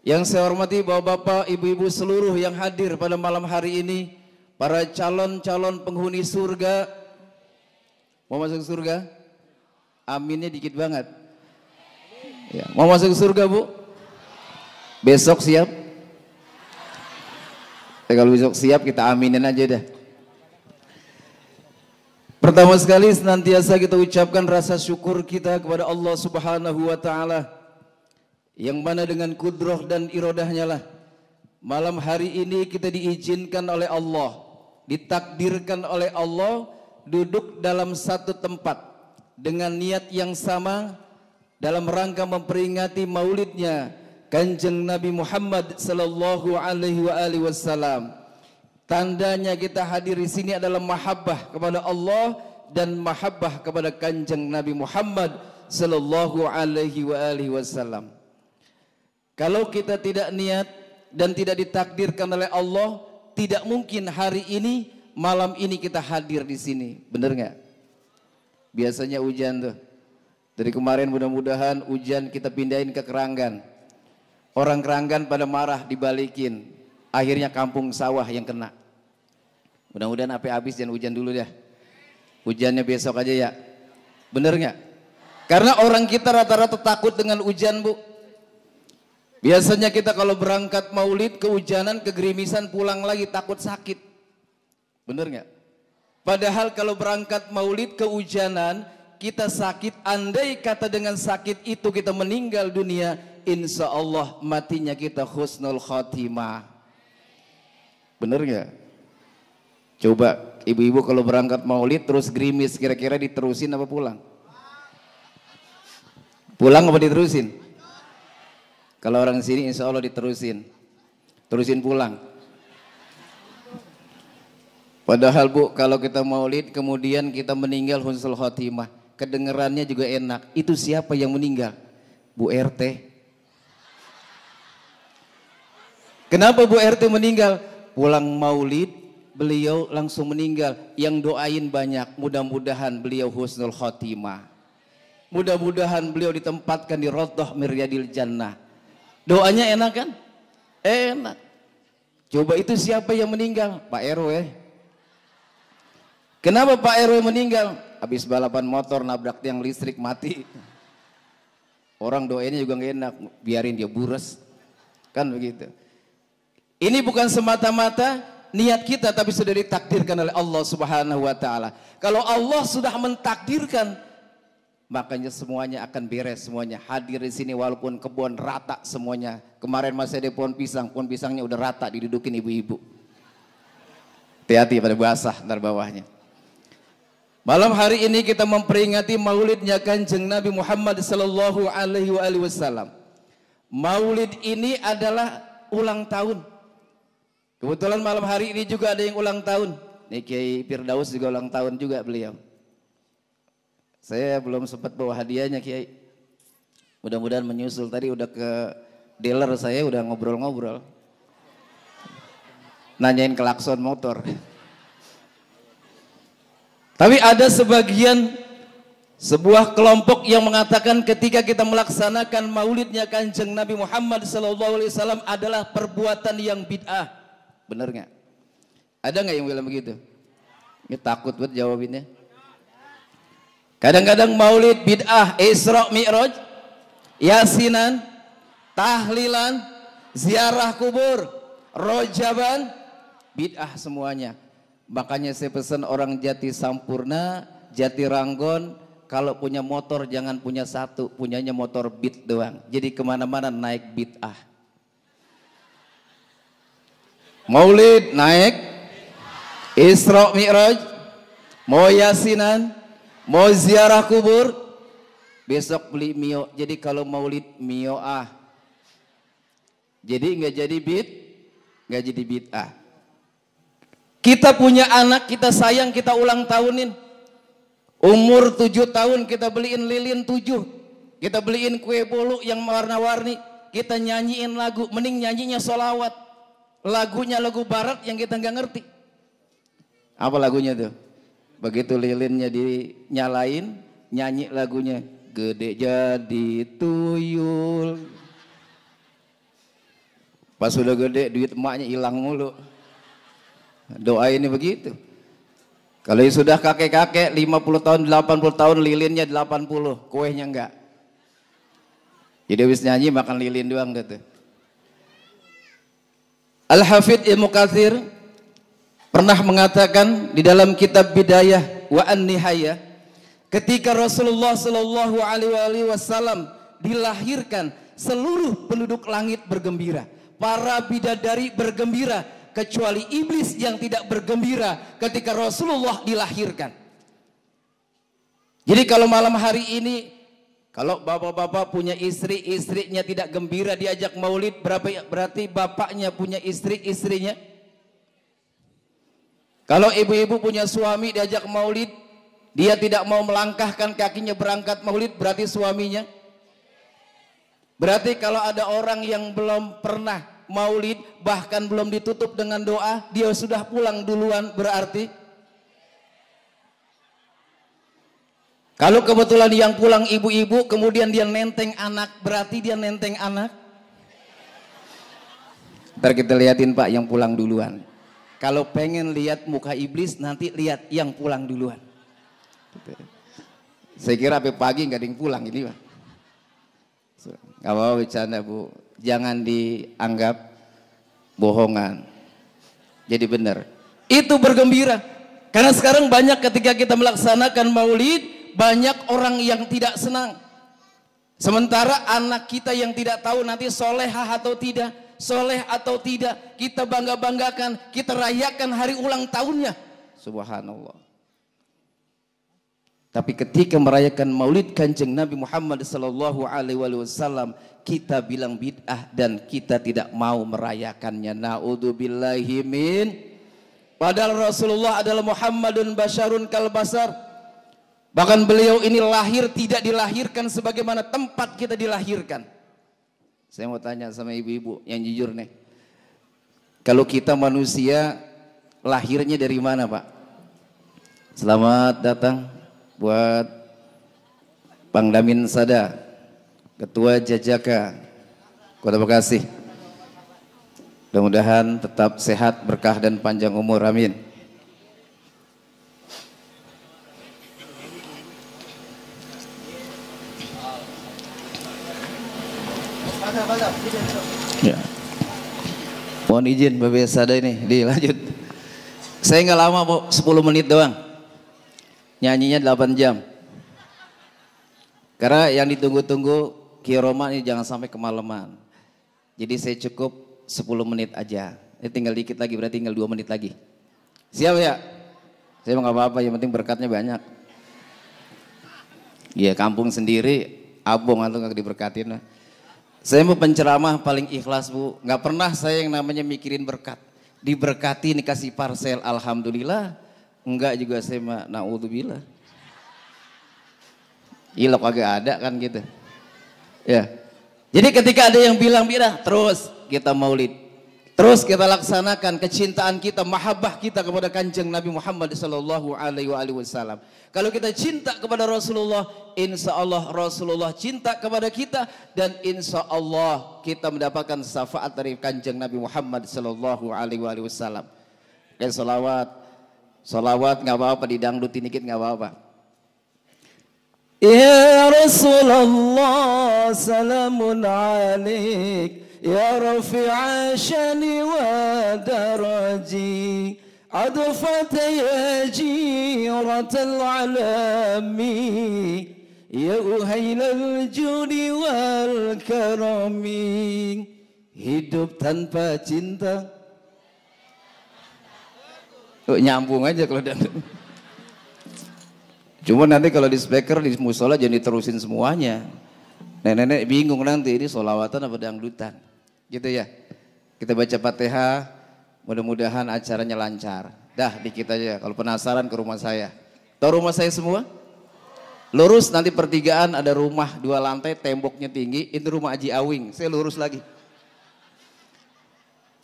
Yang saya hormati bapak-bapak, ibu-ibu seluruh yang hadir pada malam hari ini, para calon-calon penghuni surga. Mau masuk surga? Aminnya dikit banget. Ya, mau masuk surga, Bu? Besok siap? Kalau besok siap kita aminin aja dah. Pertama sekali senantiasa kita ucapkan rasa syukur kita kepada Allah Subhanahu wa Ta'ala, yang mana dengan kudroh dan irodahnya lah malam hari ini kita diizinkan oleh Allah, ditakdirkan oleh Allah duduk dalam satu tempat dengan niat yang sama dalam rangka memperingati maulidnya Kanjeng Nabi Muhammad sallallahu alaihi wasallam. Tandanya kita hadir di sini adalah mahabbah kepada Allah dan mahabbah kepada Kanjeng Nabi Muhammad sallallahu alaihi wasallam. Kalau kita tidak niat dan tidak ditakdirkan oleh Allah, tidak mungkin hari ini, malam ini kita hadir di sini. Bener nggak? Biasanya hujan tuh. Dari kemarin mudah-mudahan hujan kita pindahin ke Keranggan. Orang Keranggan pada marah dibalikin. Akhirnya kampung sawah yang kena. Mudah-mudahan sampai habis jangan hujan dulu dah. Hujannya besok aja ya. Bener nggak? Karena orang kita rata-rata takut dengan hujan, Bu. Biasanya kita kalau berangkat maulid kehujanan, kegerimisan, pulang lagi takut sakit. Bener nggak? Padahal kalau berangkat maulid kehujanan, kita sakit, andai kata dengan sakit itu kita meninggal dunia, insya Allah matinya kita husnul khotimah. Bener nggak? Coba ibu-ibu kalau berangkat maulid terus gerimis, kira-kira diterusin apa pulang? Pulang apa diterusin? Kalau orang sini insya Allah diterusin, terusin pulang. Padahal Bu, kalau kita maulid kemudian kita meninggal husnul khotimah, kedengerannya juga enak. Itu siapa yang meninggal? Bu RT. Kenapa Bu RT meninggal? Pulang maulid beliau langsung meninggal. Yang doain banyak, mudah-mudahan beliau husnul khotimah. Mudah-mudahan beliau ditempatkan di Raudhah Miryadil Jannah. Doanya enak kan? Enak. Coba itu siapa yang meninggal? Pak RW. Kenapa Pak RW meninggal? Habis balapan motor nabrak tiang listrik mati. Orang doainnya juga gak enak, biarin dia buras. Kan begitu. Ini bukan semata-mata niat kita, tapi sudah ditakdirkan oleh Allah Subhanahu wa Ta'ala. Kalau Allah sudah mentakdirkan makanya semuanya akan beres semuanya. Hadir di sini walaupun kebun rata semuanya. Kemarin masih ada pohon pisangnya udah rata didudukin ibu-ibu. Hati-hati pada basah ntar bawahnya. Malam hari ini kita memperingati maulidnya Kanjeng Nabi Muhammad sallallahu alaihi wasallam. Maulid ini adalah ulang tahun. Kebetulan malam hari ini juga ada yang ulang tahun. Nih Kiai Firdaus juga ulang tahun juga beliau. Saya belum sempat bawa hadiahnya Kiai. Mudah-mudahan menyusul, tadi udah ke dealer saya udah ngobrol-ngobrol. Nanyain klakson motor. Tapi ada sebuah kelompok yang mengatakan ketika kita melaksanakan maulidnya Kanjeng Nabi Muhammad SAW adalah perbuatan yang bid'ah. Bener nggak? Ada nggak yang bilang begitu? Ini takut buat jawabinnya. Kadang-kadang maulid bid'ah, Isra Mi'raj, Yasinan, tahlilan, ziarah kubur, rojaban, bid'ah semuanya. Makanya saya pesan orang Jati Sampurna, Jati Ranggon, kalau punya motor jangan punya satu, punyanya motor beat doang. Jadi kemana-mana naik bid'ah. Maulid naik, Isra Mi'raj, mau Yasinan, mau ziarah kubur, besok beli mio. Jadi kalau maulid mioah, jadi nggak jadi bid'ah. Kita punya anak, kita sayang, kita ulang tahunin. Umur 7 tahun kita beliin lilin 7, kita beliin kue bolu yang warna-warni, kita nyanyiin lagu, mending nyanyinya sholawat. Lagunya lagu barat yang kita nggak ngerti. Apa lagunya tuh? Begitu lilinnya dinyalain, nyanyi lagunya, gede jadi tuyul. Pas sudah gede duit emaknya hilang mulu. Doa ini begitu. Kalau sudah kakek-kakek 50 tahun, 80 tahun, lilinnya 80, kuehnya enggak. Jadi habis nyanyi makan lilin doang gitu. Al-Hafidh Ibnu Katsir pernah mengatakan di dalam kitab Bidayah wa An-Nihayah, ketika Rasulullah sallallahu alaihi wasallam dilahirkan, seluruh penduduk langit bergembira, para bidadari bergembira, kecuali iblis yang tidak bergembira ketika Rasulullah dilahirkan. Jadi kalau malam hari ini, kalau bapak-bapak punya istri, istrinya tidak gembira diajak maulid, berarti bapaknya punya istri, istrinya. Kalau ibu-ibu punya suami diajak maulid, dia tidak mau melangkahkan kakinya berangkat maulid, berarti suaminya. Berarti kalau ada orang yang belum pernah maulid, bahkan belum ditutup dengan doa, dia sudah pulang duluan, berarti. Kalau kebetulan yang pulang ibu-ibu, kemudian dia nenteng anak, berarti dia nenteng anak. Ntar kita liatin Pak yang pulang duluan. Kalau pengen lihat muka iblis, nanti lihat yang pulang duluan. Saya kira sampai pagi nggak ada yang pulang ini Pak. Gak mau bercanda Bu, jangan dianggap bohongan. Jadi benar. Itu bergembira. Karena sekarang banyak ketika kita melaksanakan maulid, banyak orang yang tidak senang. Sementara anak kita yang tidak tahu nanti solehah atau tidak, soleh atau tidak, kita bangga-banggakan, kita rayakan hari ulang tahunnya. Subhanallah. Tapi ketika merayakan maulid Kanjeng Nabi Muhammad sallallahu alaihi wasallam, kita bilang bid'ah dan kita tidak mau merayakannya. Naudzubillahi min. Padahal Rasulullah adalah Muhammadun basyarun kal basar. Bahkan beliau ini lahir tidak dilahirkan sebagaimana tempat kita dilahirkan. Saya mau tanya sama ibu-ibu yang jujur nih. Kalau kita manusia lahirnya dari mana Pak? Selamat datang buat Pangdamin Sada, Ketua Jajaka Kota Bekasi. Mudah-mudahan tetap sehat, berkah dan panjang umur, amin. Ya. Mohon izin Bapak Sada ini dilanjut. Saya nggak lama Bu, 10 menit doang. Nyanyinya 8 jam. Karena yang ditunggu-tunggu Kiai Roma ini jangan sampai kemalaman. Jadi saya cukup 10 menit aja. Ini tinggal dikit lagi, berarti tinggal 2 menit lagi. Siap ya? Saya nggak apa-apa, yang penting berkatnya banyak. Iya, kampung sendiri, abong atau nggak diberkatin. Saya mau penceramah paling ikhlas Bu. Nggak pernah saya yang namanya mikirin berkat. Diberkati, dikasih parsel, alhamdulillah. Enggak juga saya mah naudzubillah. Ilok agak ada kan gitu. Ya. Jadi ketika ada yang bilang terus kita maulid. Terus kita laksanakan kecintaan kita, mahabbah kita kepada Kanjeng Nabi Muhammad sallallahu alaihi wasallam. Kalau kita cinta kepada Rasulullah, insya Allah Rasulullah cinta kepada kita dan insya Allah kita mendapatkan syafaat dari Kanjeng Nabi Muhammad sallallahu alaihi wasallam. Dan salawat nggak apa-apa, didangdutin dikit nggak apa-apa. Ya Rasulullah salamun alaik ya rafi'a syani wa daraji adfat ya jiratal alami ya uhailal judi wal karami. Hidup tanpa cinta. Nyambung aja kalau dangdut. Cuma nanti kalau di speaker di musola jangan diterusin semuanya. Nenek-nenek bingung nanti ini sholawatan apa dangdutan. Gitu ya. Kita baca Fatihah, mudah-mudahan acaranya lancar. Dah dikit aja, kalau penasaran ke rumah saya. Tahu rumah saya semua? Lurus nanti pertigaan ada rumah 2 lantai, temboknya tinggi, itu rumah Haji Awing. Saya lurus lagi.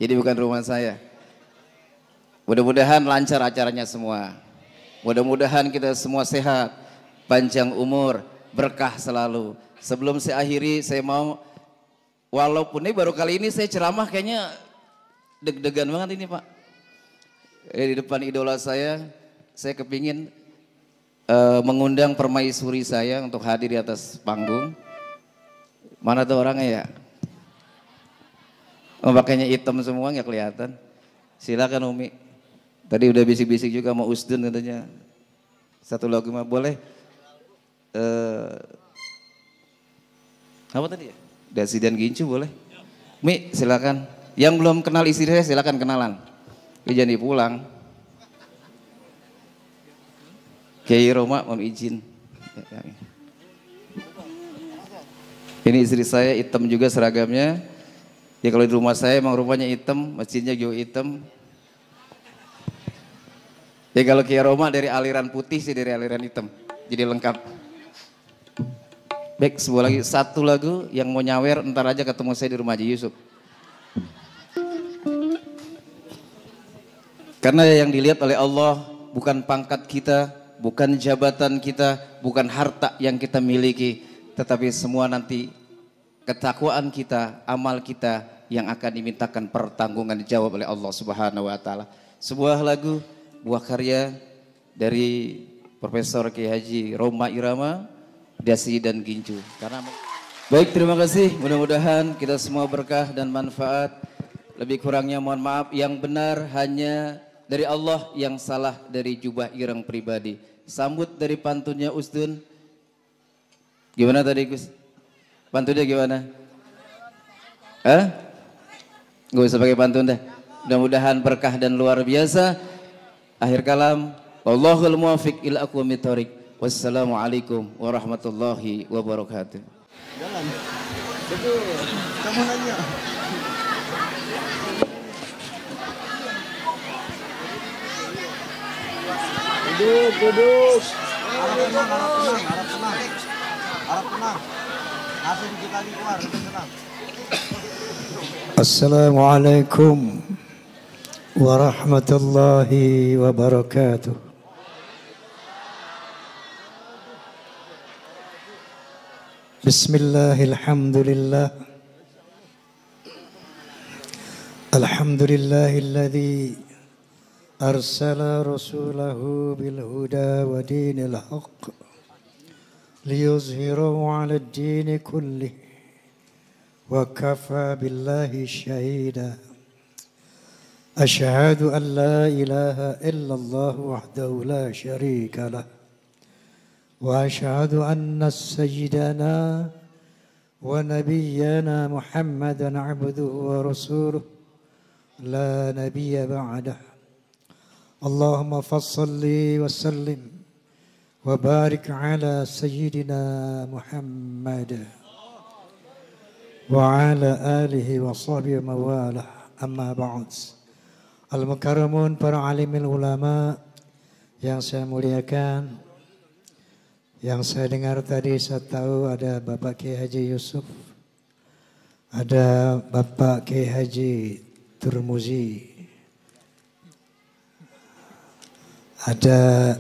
Jadi bukan rumah saya. Mudah-mudahan lancar acaranya semua. Mudah-mudahan kita semua sehat, panjang umur, berkah selalu. Sebelum saya akhiri, saya mau, walaupun ini baru kali ini saya ceramah kayaknya deg-degan banget ini Pak. Di depan idola saya kepingin mengundang permaisuri saya untuk hadir di atas panggung. Mana tuh orangnya ya? Oh, pakainya hitam semua nggak kelihatan. Silakan Umi. Tadi udah bisik-bisik juga sama Usdun katanya. Satu lagu mah boleh. Apa tadi ya? Dasi dan Gincu boleh. Mi silakan. Yang belum kenal istri saya silakan kenalan. Jangan dipulang. Kiai Roma mohon izin. Ini istri saya hitam juga seragamnya. Ya kalau di rumah saya emang rumahnya hitam, masjidnya juga hitam. Ya kalau Kiai Roma dari aliran putih sih, dari aliran hitam. Jadi lengkap. Baik, sebuah lagi, satu lagu yang mau nyawer, ntar aja ketemu saya di rumah Haji Yusuf. Karena yang dilihat oleh Allah bukan pangkat kita, bukan jabatan kita, bukan harta yang kita miliki, tetapi semua nanti ketakwaan kita, amal kita yang akan dimintakan pertanggungan jawab oleh Allah Subhanahu wa taala. Sebuah lagu, buah karya dari Profesor Kiai Haji Roma Irama, Dasi dan Gincu. Karena baik, terima kasih. Mudah-mudahan kita semua berkah dan manfaat. Lebih kurangnya mohon maaf. Yang benar hanya dari Allah, yang salah dari jubah ireng pribadi. Sambut dari pantunnya Usdun. Gimana tadi Gus? Pantunnya gimana? Gak usah pakai pantun dah. Mudah-mudahan berkah dan luar biasa. Akhir kalam, wallahul muwaffiq ila aqwamit thoriq. Wassalamualaikum warahmatullahi wabarakatuh. Jalan. Betul. Kamu nanya. Duduk. Harap tenang. Langsung dikit lagi keluar, tenang. Assalamualaikum warahmatullahi wabarakatuh. Bismillahirrahmanirrahim. Alhamdulillahilladzi arsala rasulahu bil huda wa dinil haqq liyuzhirahu 'ala ad-din kullih wa kafa billahi shahida. Asyhadu an la ilaha illallah wahdahu la syarika lah وأشهد أن سيدنا ونبينا محمدا عبده ورسوله لا نبي بعده اللهم فصل وسلم وبارك على سيدنا محمد وعلى آله وصحبه ومواله أما بعد. Al-Mukarramun, para alimil ulama yang saya muliakan, yang saya dengar tadi, saya tahu ada Bapak Kiai Haji Yusuf, ada Bapak Kiai Haji Turmuzi, ada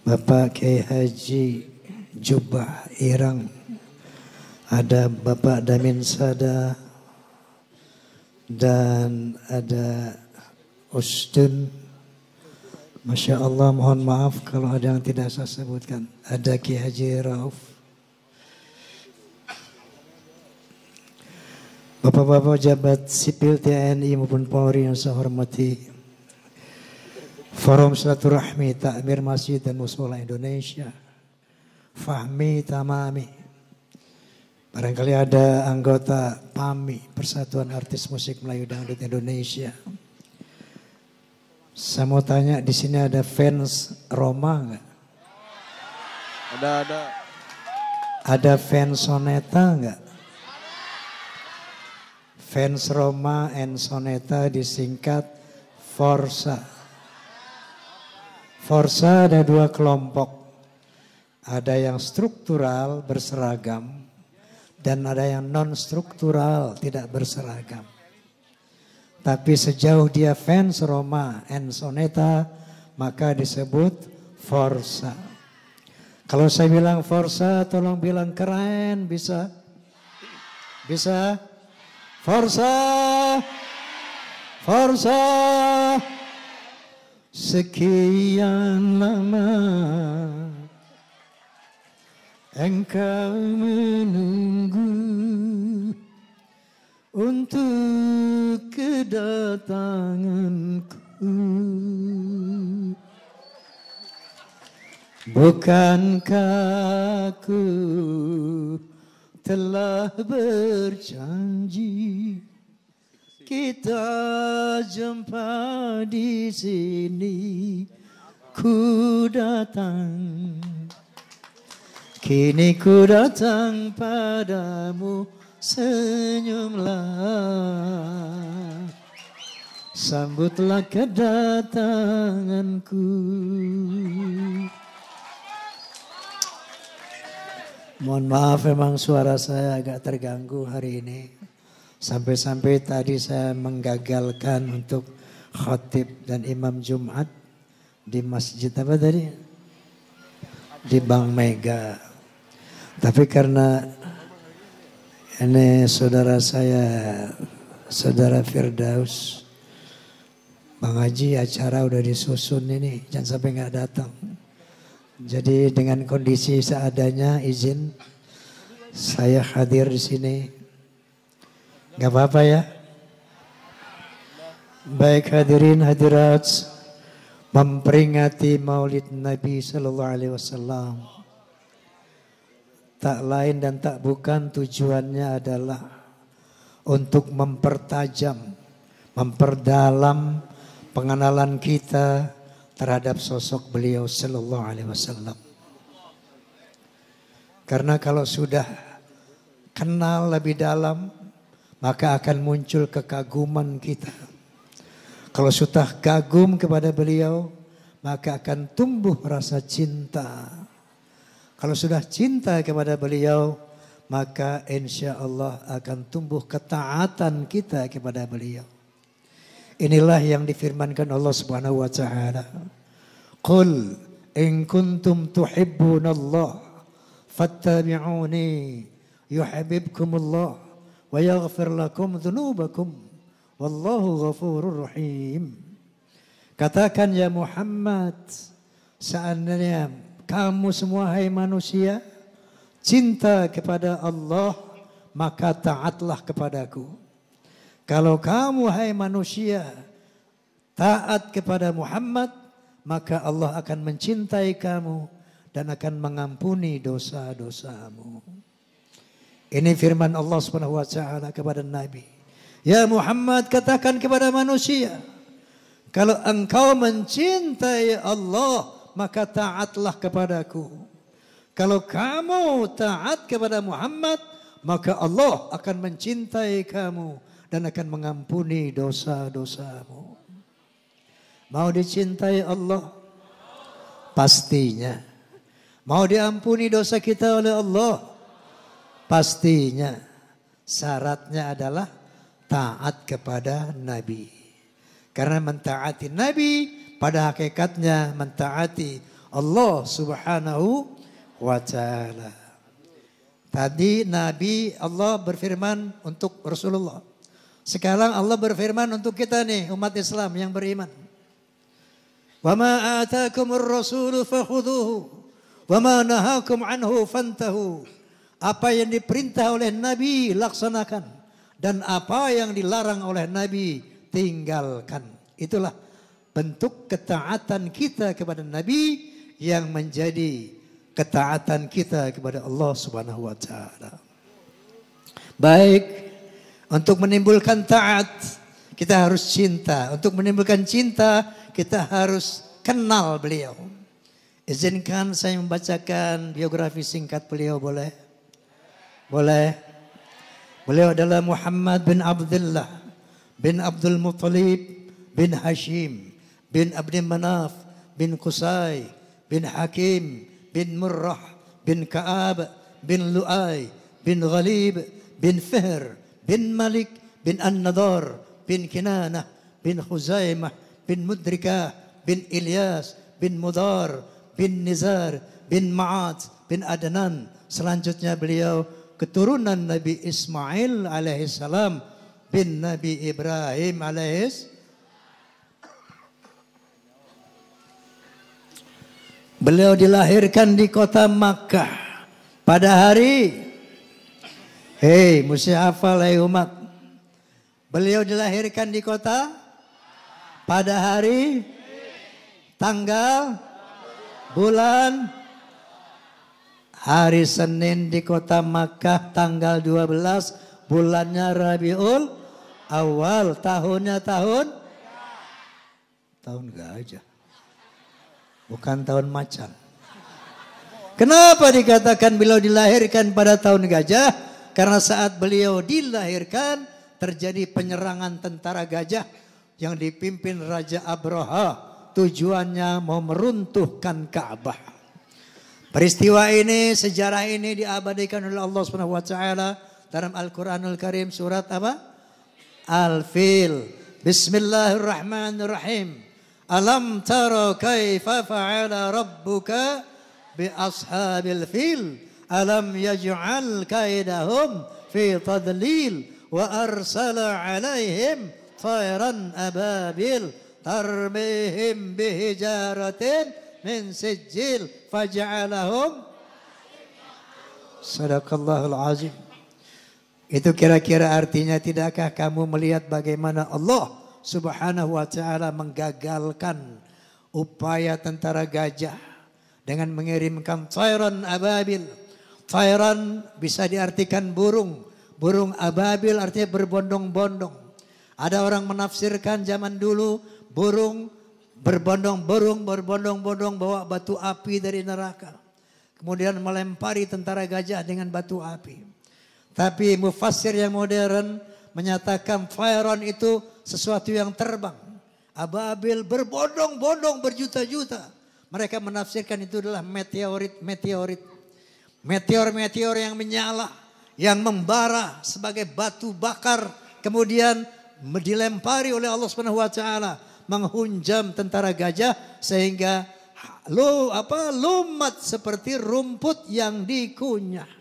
Bapak Kiai Haji Jubah Irang, ada Bapak Damin Sada, dan ada Ustun. Masya Allah, mohon maaf kalau ada yang tidak saya sebutkan. Ada Ki Haji Rauf. Bapak-bapak jabat sipil TNI maupun Polri yang saya hormati. Forum Silaturahmi Takmir Masjid dan Mushola Indonesia. Fahmi Tamami. Barangkali ada anggota PAMI, Persatuan Artis Musik Melayu Dangdut Indonesia. Saya mau tanya, di sini ada fans Roma nggak? Ada. Ada fans Soneta nggak? Fans Roma and Soneta disingkat Forza. Forza ada dua kelompok. Ada yang struktural berseragam. Dan ada yang non-struktural tidak berseragam. Tapi sejauh dia fans Roma and Soneta, maka disebut Forza. Kalau saya bilang Forza, tolong bilang keren, bisa? Bisa? Forza! Forza! Sekian lama engkau menunggu untuk kedatanganku. Bukankah aku telah berjanji kita jumpa di sini, ku datang. Kini ku datang padamu, senyumlah, sambutlah kedatanganku. Mohon maaf, memang suara saya agak terganggu hari ini. Sampai-sampai tadi saya menggagalkan untuk khatib dan imam Jumat di masjid apa tadi? Di Bank Mega. Tapi karena ini saudara saya, saudara Firdaus, Bang Haji, acara udah disusun ini, jangan sampai nggak datang. Jadi dengan kondisi seadanya, izin saya hadir di sini. Nggak apa-apa ya? Baik hadirin hadirat, memperingati Maulid Nabi Sallallahu Alaihi Wasallam. Tak lain dan tak bukan tujuannya adalah untuk mempertajam, memperdalam pengenalan kita terhadap sosok beliau Sallallahu Alaihi Wasallam. Karena kalau sudah kenal lebih dalam, maka akan muncul kekaguman kita. Kalau sudah kagum kepada beliau, maka akan tumbuh rasa cinta. Kalau sudah cinta kepada beliau, maka insya Allah akan tumbuh ketaatan kita kepada beliau. Inilah yang difirmankan Allah Subhanahu wa taala. Qul in kuntum tuhibbunallah fattabi'uni yuhibbukumullah wa yaghfir lakum dzunubakum wallahu ghafurur rahim. Katakan ya Muhammad, seandainya kamu semua hai manusia cinta kepada Allah, maka taatlah kepadaku. Kalau kamu hai manusia taat kepada Muhammad, maka Allah akan mencintai kamu dan akan mengampuni dosa-dosamu. Ini firman Allah Subhanahu wa taala kepada Nabi. Ya Muhammad, katakan kepada manusia, kalau engkau mencintai Allah, maka taatlah kepadaku. Kalau kamu taat kepada Muhammad, maka Allah akan mencintai kamu dan akan mengampuni dosa-dosamu. Mau dicintai Allah? Pastinya. Mau diampuni dosa kita oleh Allah? Pastinya. Syaratnya adalah taat kepada Nabi. Karena mentaati Nabi pada hakikatnya mentaati Allah Subhanahu wa ta'ala. Tadi Nabi Allah berfirman untuk Rasulullah. Sekarang Allah berfirman untuk kita nih umat Islam yang beriman. Wa ma ataakumur rasulu fakhudhuhu wa ma nahakum anhu fantahu. Apa yang diperintah oleh Nabi laksanakan dan apa yang dilarang oleh Nabi tinggalkan. Itulah bentuk ketaatan kita kepada Nabi yang menjadi ketaatan kita kepada Allah Subhanahu wa taala. Baik, untuk menimbulkan taat kita harus cinta. Untuk menimbulkan cinta kita harus kenal beliau. Izinkan saya membacakan biografi singkat beliau, boleh? Boleh. Beliau adalah Muhammad bin Abdullah bin Abdul Muttalib bin Hashim bin Abdi Manaf bin Qusay bin Hakim bin Murrah bin Ka'ab bin Lu'ay bin Ghalib bin Fihr bin Malik bin An-Nadar bin Kinanah bin Khuzaimah bin Mudrikah bin Ilyas bin Mudar bin Nizar bin Ma'ad bin Adnan. Selanjutnya beliau keturunan Nabi Ismail alaihissalam bin Nabi Ibrahim alaihissalam. Beliau dilahirkan di kota Makkah pada hari, mesti hafal umat. Beliau dilahirkan di kota pada hari, tanggal, bulan, hari Senin di kota Makkah tanggal 12, bulannya Rabiul Awal, tahunnya tahun gajah. Bukan tahun macan. Kenapa dikatakan beliau dilahirkan pada tahun gajah? Karena saat beliau dilahirkan terjadi penyerangan tentara gajah yang dipimpin Raja Abraha. Tujuannya mau meruntuhkan Ka'bah. Peristiwa ini, sejarah ini diabadikan oleh Allah Subhanahu wa taala dalam Al-Qur'anul Karim surat apa? Al-Fil. Bismillahirrahmanirrahim. Alam tara kaifa fa'ala rabbuka bi ashabil fil alam yaj'al kaidahum fi tadlil wa arsala alaihim tayran ababil tarmihim bihijaratin min sijil faj'alahum. Sadaqallahul azim. Itu kira-kira artinya, tidakkah kamu melihat bagaimana Allah Subhanahu wa ta'ala menggagalkan upaya tentara gajah dengan mengirimkan tayran ababil. Tayran bisa diartikan burung. Burung ababil artinya berbondong-bondong. Ada orang menafsirkan zaman dulu burung berbondong-bondong bawa batu api dari neraka. Kemudian melempari tentara gajah dengan batu api. Tapi mufassir yang modern menyatakan tayran itu sesuatu yang terbang. Ababil berbondong-bondong berjuta-juta. Mereka menafsirkan itu adalah meteorit. Meteor yang menyala, yang membara sebagai batu bakar, kemudian dilempari oleh Allah Subhanahu wa taala, menghunjam tentara gajah sehingga lumat seperti rumput yang dikunyah.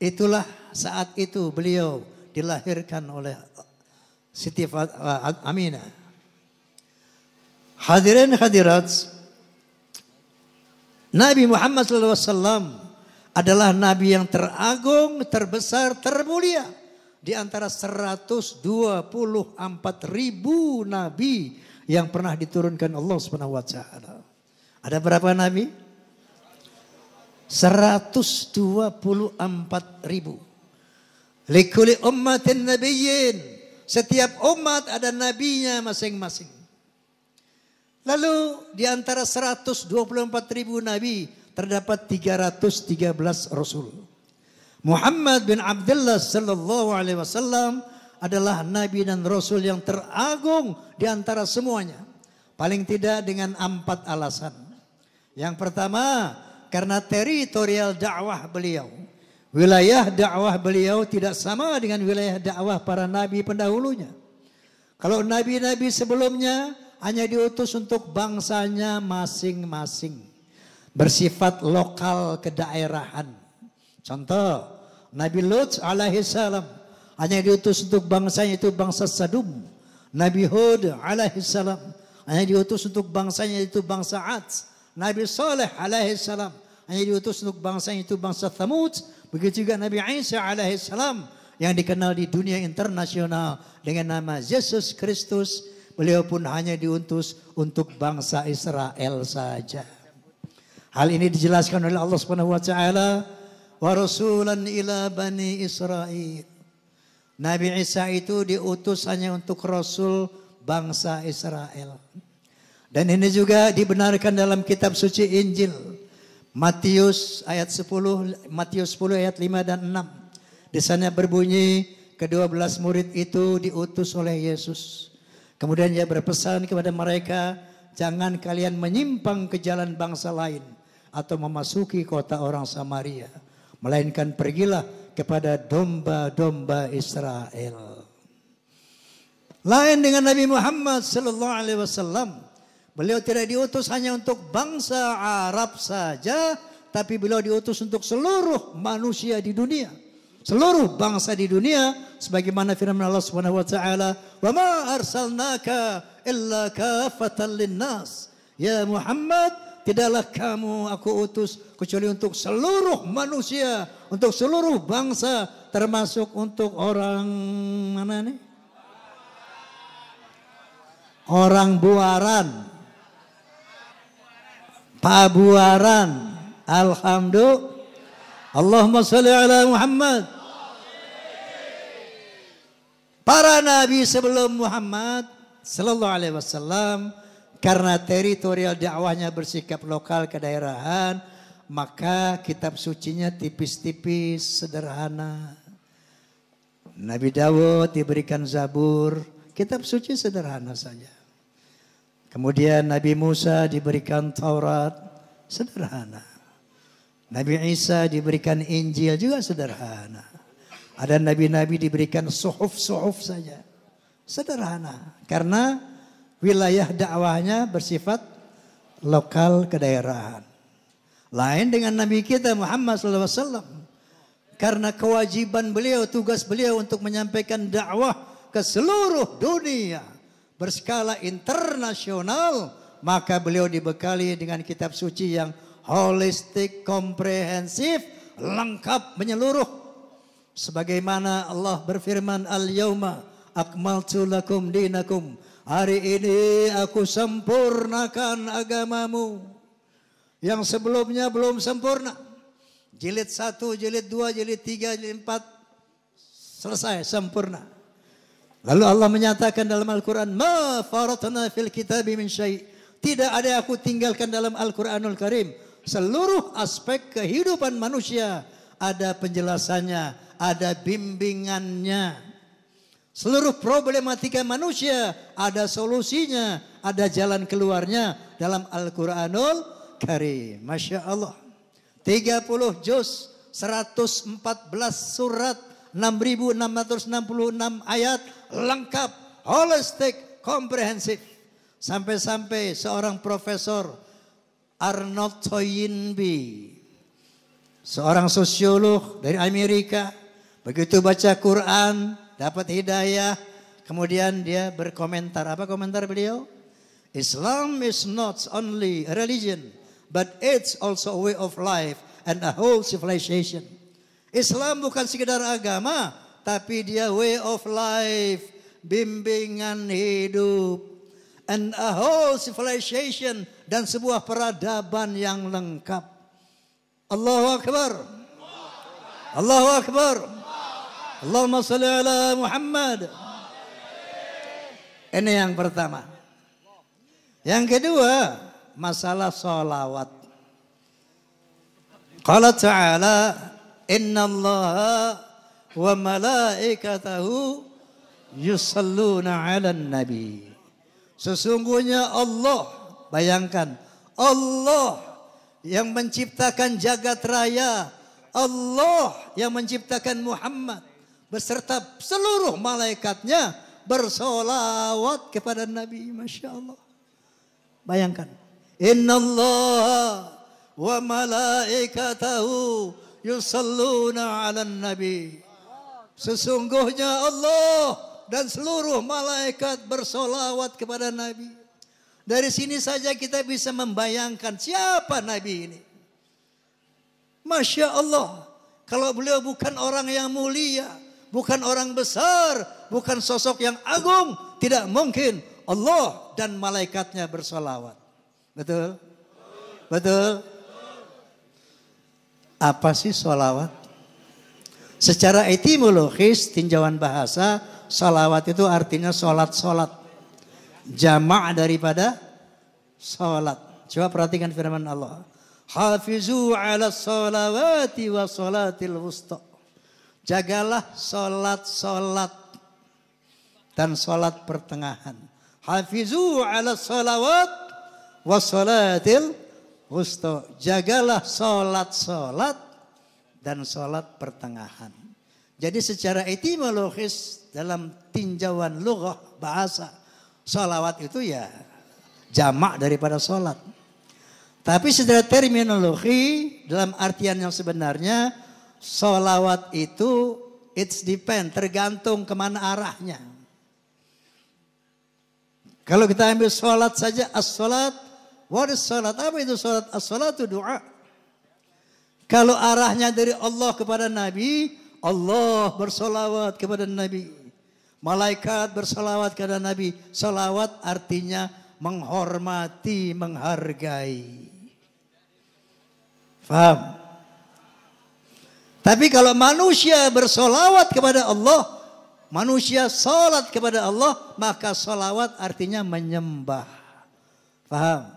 Itulah saat itu beliau dilahirkan oleh Siti Aminah. Hadirin hadirat, Nabi Muhammad SAW adalah Nabi yang teragung, terbesar, termulia di antara 124.000 Nabi yang pernah diturunkan Allah Subhanahu wa taala. Ada berapa Nabi? 124.000. Likuli ummatin nabiyyin. Setiap umat ada nabinya masing-masing. Lalu di antara 124.000 nabi terdapat 313 rasul. Muhammad bin Abdullah sallallahu alaihi wasallam adalah nabi dan rasul yang teragung di antara semuanya. Paling tidak dengan 4 alasan. Yang pertama, karena teritorial dakwah beliau. Wilayah dakwah beliau tidak sama dengan wilayah dakwah para nabi pendahulunya. Kalau nabi-nabi sebelumnya hanya diutus untuk bangsanya masing-masing. Bersifat lokal kedaerahan. Contoh, Nabi Lut alaihi salam hanya diutus untuk bangsanya itu bangsa Sadum. Nabi Hud alaihi salam hanya diutus untuk bangsanya itu bangsa Ad. Nabi Saleh alaihi salam hanya diutus untuk bangsanya itu bangsa Thamud. Begitu juga Nabi Isa alaihi salam yang dikenal di dunia internasional dengan nama Yesus Kristus. Beliau pun hanya diutus untuk bangsa Israel saja. Hal ini dijelaskan oleh Allah Subhanahu wa taala, wa rasulan ila bani Israil. Nabi Isa itu diutus hanya untuk rasul bangsa Israel. Dan ini juga dibenarkan dalam kitab suci Injil. Matius 10 ayat 5 dan 6. Di sana berbunyi, ke-12 murid itu diutus oleh Yesus. Kemudian dia berpesan kepada mereka, jangan kalian menyimpang ke jalan bangsa lain atau memasuki kota orang Samaria, melainkan pergilah kepada domba-domba Israel. Lain dengan Nabi Muhammad sallallahu alaihi wasallam. Beliau tidak diutus hanya untuk bangsa Arab saja, tapi beliau diutus untuk seluruh manusia di dunia. Seluruh bangsa di dunia, sebagaimana firman Allah Subhanahu wa taala, "Wa ma arsalnaka illa kafatan linnas." Ya Muhammad, tidaklah kamu aku utus kecuali untuk seluruh manusia, untuk seluruh bangsa, termasuk untuk orang mana nih? Orang Buaran. Pabuaran. Alhamdulillah. Allahumma sholli ala Muhammad. Para nabi sebelum Muhammad sallallahu alaihi wasallam karena teritorial dakwahnya bersikap lokal kedaerahan, maka kitab sucinya tipis-tipis, sederhana. Nabi Dawud diberikan Zabur, kitab suci sederhana saja. Kemudian Nabi Musa diberikan Taurat, sederhana. Nabi Isa diberikan Injil juga sederhana. Ada nabi-nabi diberikan suhuf-suhuf saja. Sederhana. Karena wilayah dakwahnya bersifat lokal kedaerahan. Lain dengan Nabi kita Muhammad SAW. Karena kewajiban beliau, tugas beliau untuk menyampaikan dakwah ke seluruh dunia. Berskala internasional, maka beliau dibekali dengan kitab suci yang holistik, komprehensif, lengkap, menyeluruh. Sebagaimana Allah berfirman, Al-yawma akmaltu lakum dinakum. Hari ini aku sempurnakan agamamu. Yang sebelumnya belum sempurna. Jilid 1, jilid 2, jilid 3, jilid 4. Selesai, sempurna. Lalu Allah menyatakan dalam Al-Quran, Ma faratna fil kitabi min syai'. Tidak ada yang aku tinggalkan dalam Al-Quranul Karim. Seluruh aspek kehidupan manusia ada penjelasannya, ada bimbingannya. Seluruh problematika manusia ada solusinya, ada jalan keluarnya dalam Al-Quranul Karim. Masya Allah. 30 juz, 114 surat, 6.666 ayat, lengkap, holistik, komprehensif. Sampai-sampai seorang profesor Arnold Toynbee, seorang sosiolog dari Amerika, begitu baca Quran, dapat hidayah, kemudian dia berkomentar. Apa komentar beliau? Islam is not only a religion, but it's also a way of life and a whole civilization. Islam bukan sekedar agama, tapi dia way of life, bimbingan hidup, and a whole civilization, dan sebuah peradaban yang lengkap. Allahu Akbar. Allahu Akbar. Allahumma salli ala Muhammad. Ini yang pertama. Yang kedua, masalah sholawat. Qala ta'ala, inna allaha wa malaikatahu yusalluna ala nabi. Sesungguhnya Allah, bayangkan, Allah yang menciptakan jagat raya, Allah yang menciptakan Muhammad beserta seluruh malaikatnya bersolawat kepada Nabi. Masya Allah. Bayangkan. Inna Allah wa malaikatahu yusalluna ala nabi. Sesungguhnya Allah dan seluruh malaikat bersolawat kepada Nabi. Dari sini saja kita bisa membayangkan siapa Nabi ini. Masya Allah. Kalau beliau bukan orang yang mulia, bukan orang besar, bukan sosok yang agung, tidak mungkin Allah dan malaikatnya bersolawat. Betul? Betul? Apa sih solawat? Secara etimologis, tinjauan bahasa, solawat itu artinya solat-solat. Jamak daripada solat. Coba perhatikan firman Allah. Hafizu ala solawati wa solatil wusta. Jagalah solat-solat dan solat pertengahan. Hafizu ala salawat wa salatil wusta. Jagalah solat-solat dan solat pertengahan. Jadi secara etimologis dalam tinjauan lughah bahasa, salawat itu ya jamak daripada solat. Tapi secara terminologi dalam artian yang sebenarnya, salawat itu it's depend, tergantung kemana arahnya. Kalau kita ambil sholat saja, as-sholat, what is sholat? Apa itu sholat? As-sholat itu doa. Kalau arahnya dari Allah kepada Nabi, Allah bersolawat kepada Nabi. Malaikat bersolawat kepada Nabi. Solawat artinya menghormati, menghargai. Faham? Tapi kalau manusia bersolawat kepada Allah, manusia salat kepada Allah, maka salawat artinya menyembah. Paham?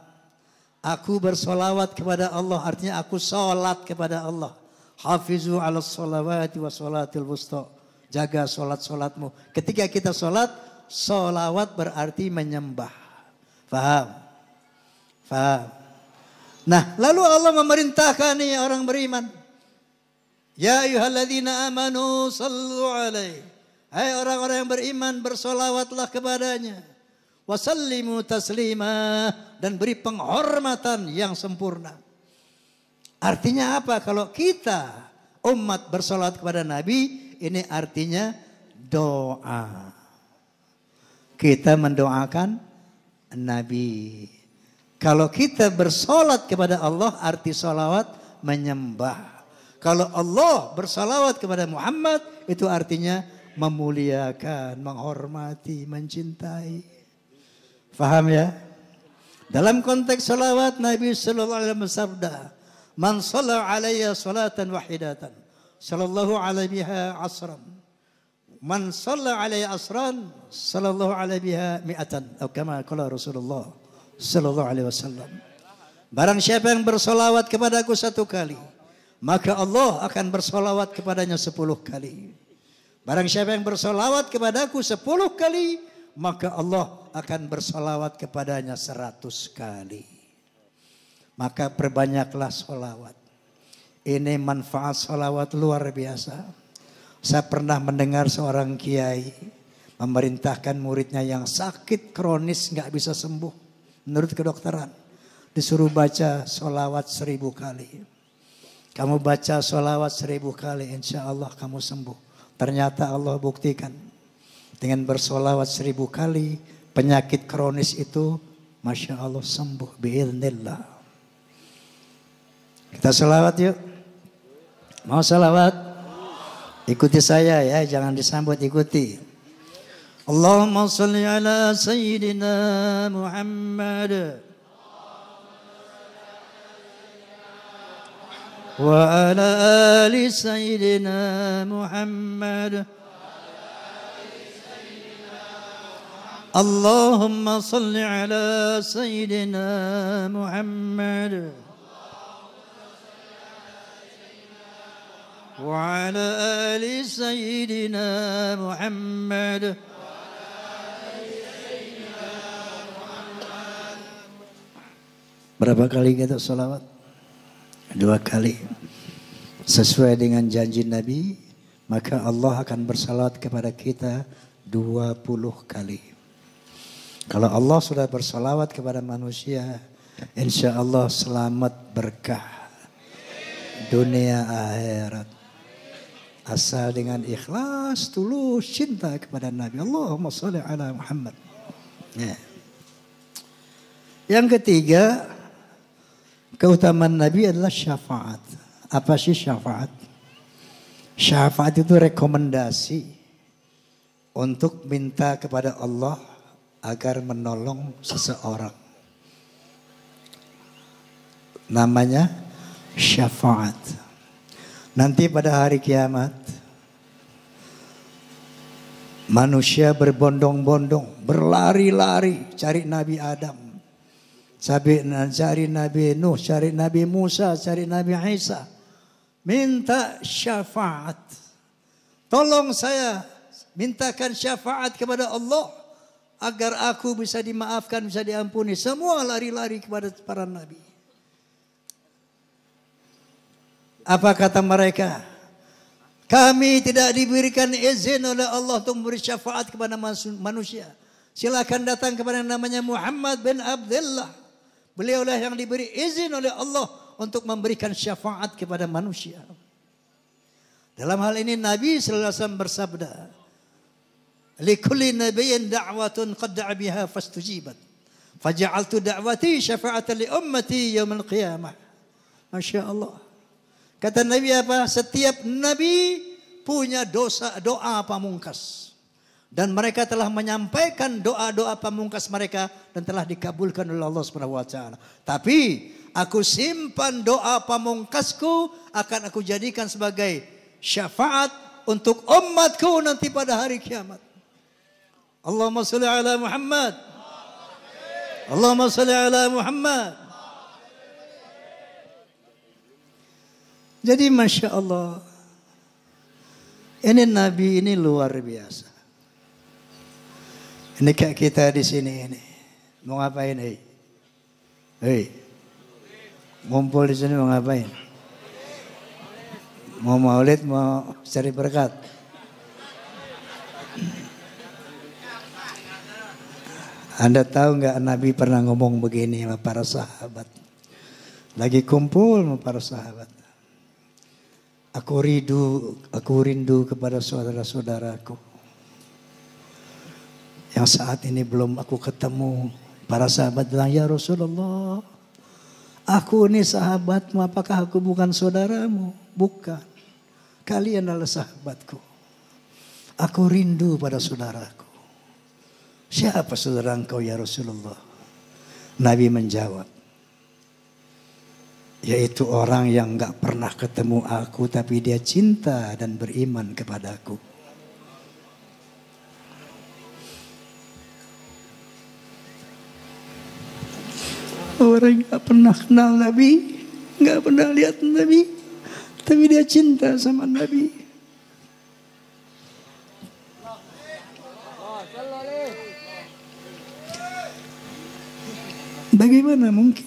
Aku bersolawat kepada Allah artinya aku salat kepada Allah. Hafizu ala salawati wa salatil wusta. Jaga salat-salatmu. Ketika kita salat, salawat berarti menyembah. Paham? Paham? Nah, lalu Allah memerintahkan nih orang beriman. Ya ayyuhalladzina amanu sallu alaihi. Hai orang-orang yang beriman, bersolawatlah kepadanya. Wasallimu taslima, dan beri penghormatan yang sempurna. Artinya apa? Kalau kita umat bersolawat kepada Nabi, ini artinya doa. Kita mendoakan Nabi. Kalau kita bersolat kepada Allah, arti solawat menyembah. Kalau Allah bersolawat kepada Muhammad, itu artinya memuliakan, menghormati, mencintai. Faham ya? Dalam konteks salawat, Nabi sallallahu alaihi wasallam bersabda, "Man shalla alayya salatan wahidatan, sallallahu alaihi biha asran. Man shalla alayya asran, sallallahu alaihi biha mi'atan." Atau kama qala Rasulullah sallallahu alaihi wasallam. Barang siapa yang bersolawat kepadaku 1 kali, maka Allah akan bersolawat kepadanya 10 kali. Barang siapa yang bersolawat kepadaku 10 kali, maka Allah akan bersolawat kepadanya 100 kali. Maka perbanyaklah solawat. Ini manfaat solawat luar biasa. Saya pernah mendengar seorang kiai memerintahkan muridnya yang sakit kronis gak bisa sembuh. Menurut kedokteran. Disuruh baca solawat 1000 kali. Kamu baca solawat 1000 kali, insya Allah kamu sembuh. Ternyata Allah buktikan. Dengan bersolawat 1000 kali, penyakit kronis itu, Masya Allah sembuh. Bi'idznillah. Kita solawat yuk. Mau solawat? Ikuti saya ya, jangan disambut, ikuti. Allahumma salli ala Sayyidina Muhammad. وعلى آل سيدنا محمد اللهم صل على سيدنا محمد وعلى آل سيدنا محمد. Berapa kali kita salawat? 2 kali. Sesuai dengan janji Nabi, maka Allah akan bersalawat kepada kita 20 kali. Kalau Allah sudah bersalawat kepada manusia, insya Allah selamat berkah dunia akhirat. Asal dengan ikhlas, tulus, cinta kepada Nabi. Allahumma sholli ala Muhammad. Ya. Yang ketiga, keutamaan Nabi adalah syafaat. Apa sih syafaat? Syafaat itu rekomendasi untuk minta kepada Allah agar menolong seseorang. Namanya syafaat. Nanti pada hari kiamat, manusia berbondong-bondong, berlari-lari cari Nabi Adam. Cari Nabi Nuh, cari Nabi Musa, cari Nabi Isa. Minta syafaat. Tolong saya mintakan syafaat kepada Allah agar aku bisa dimaafkan, bisa diampuni. Semua lari-lari kepada para nabi. Apa kata mereka? Kami tidak diberikan izin oleh Allah untuk memberi syafaat kepada manusia. Silakan datang kepada yang namanya Muhammad bin Abdullah. Beliaulah yang diberi izin oleh Allah untuk memberikan syafaat kepada manusia. Dalam hal ini Nabi sallallahu alaihi wasallam bersabda, "Likulli nabiyyin da'watun qad da'a biha fastujibat. Faja'altu da'wati syafa'atan li ummati yaumil qiyamah." Masya Allah. Kata Nabi apa? Setiap Nabi punya doa pamungkas. Dan mereka telah menyampaikan doa-doa pamungkas mereka dan telah dikabulkan oleh Allah Subhanahu wa taala. Tapi aku simpan doa pamungkasku, akan aku jadikan sebagai syafaat untuk umatku nanti pada hari kiamat. Allahumma sholli ala Muhammad. Allahumma sholli ala Muhammad. Jadi Masya Allah, ini Nabi ini luar biasa. Ini kayak kita di sini ini, mau ngapain? Hei, ngumpul di sini mau ngapain? Mau maulid, mau cari berkat. Anda tahu nggak Nabi pernah ngomong begini sama para sahabat? Lagi kumpul sama para sahabat. Aku rindu kepada saudara-saudaraku yang saat ini belum aku ketemu. Para sahabat bilang, ya Rasulullah, aku ini sahabatmu, apakah aku bukan saudaramu? Bukan. Kalian adalah sahabatku. Aku rindu pada saudaraku. Siapa saudara engkau ya Rasulullah? Nabi menjawab, yaitu orang yang gak pernah ketemu aku tapi dia cinta dan beriman kepadaku. Orang yang gak pernah kenal Nabi, gak pernah lihat Nabi, tapi dia cinta sama Nabi. Bagaimana mungkin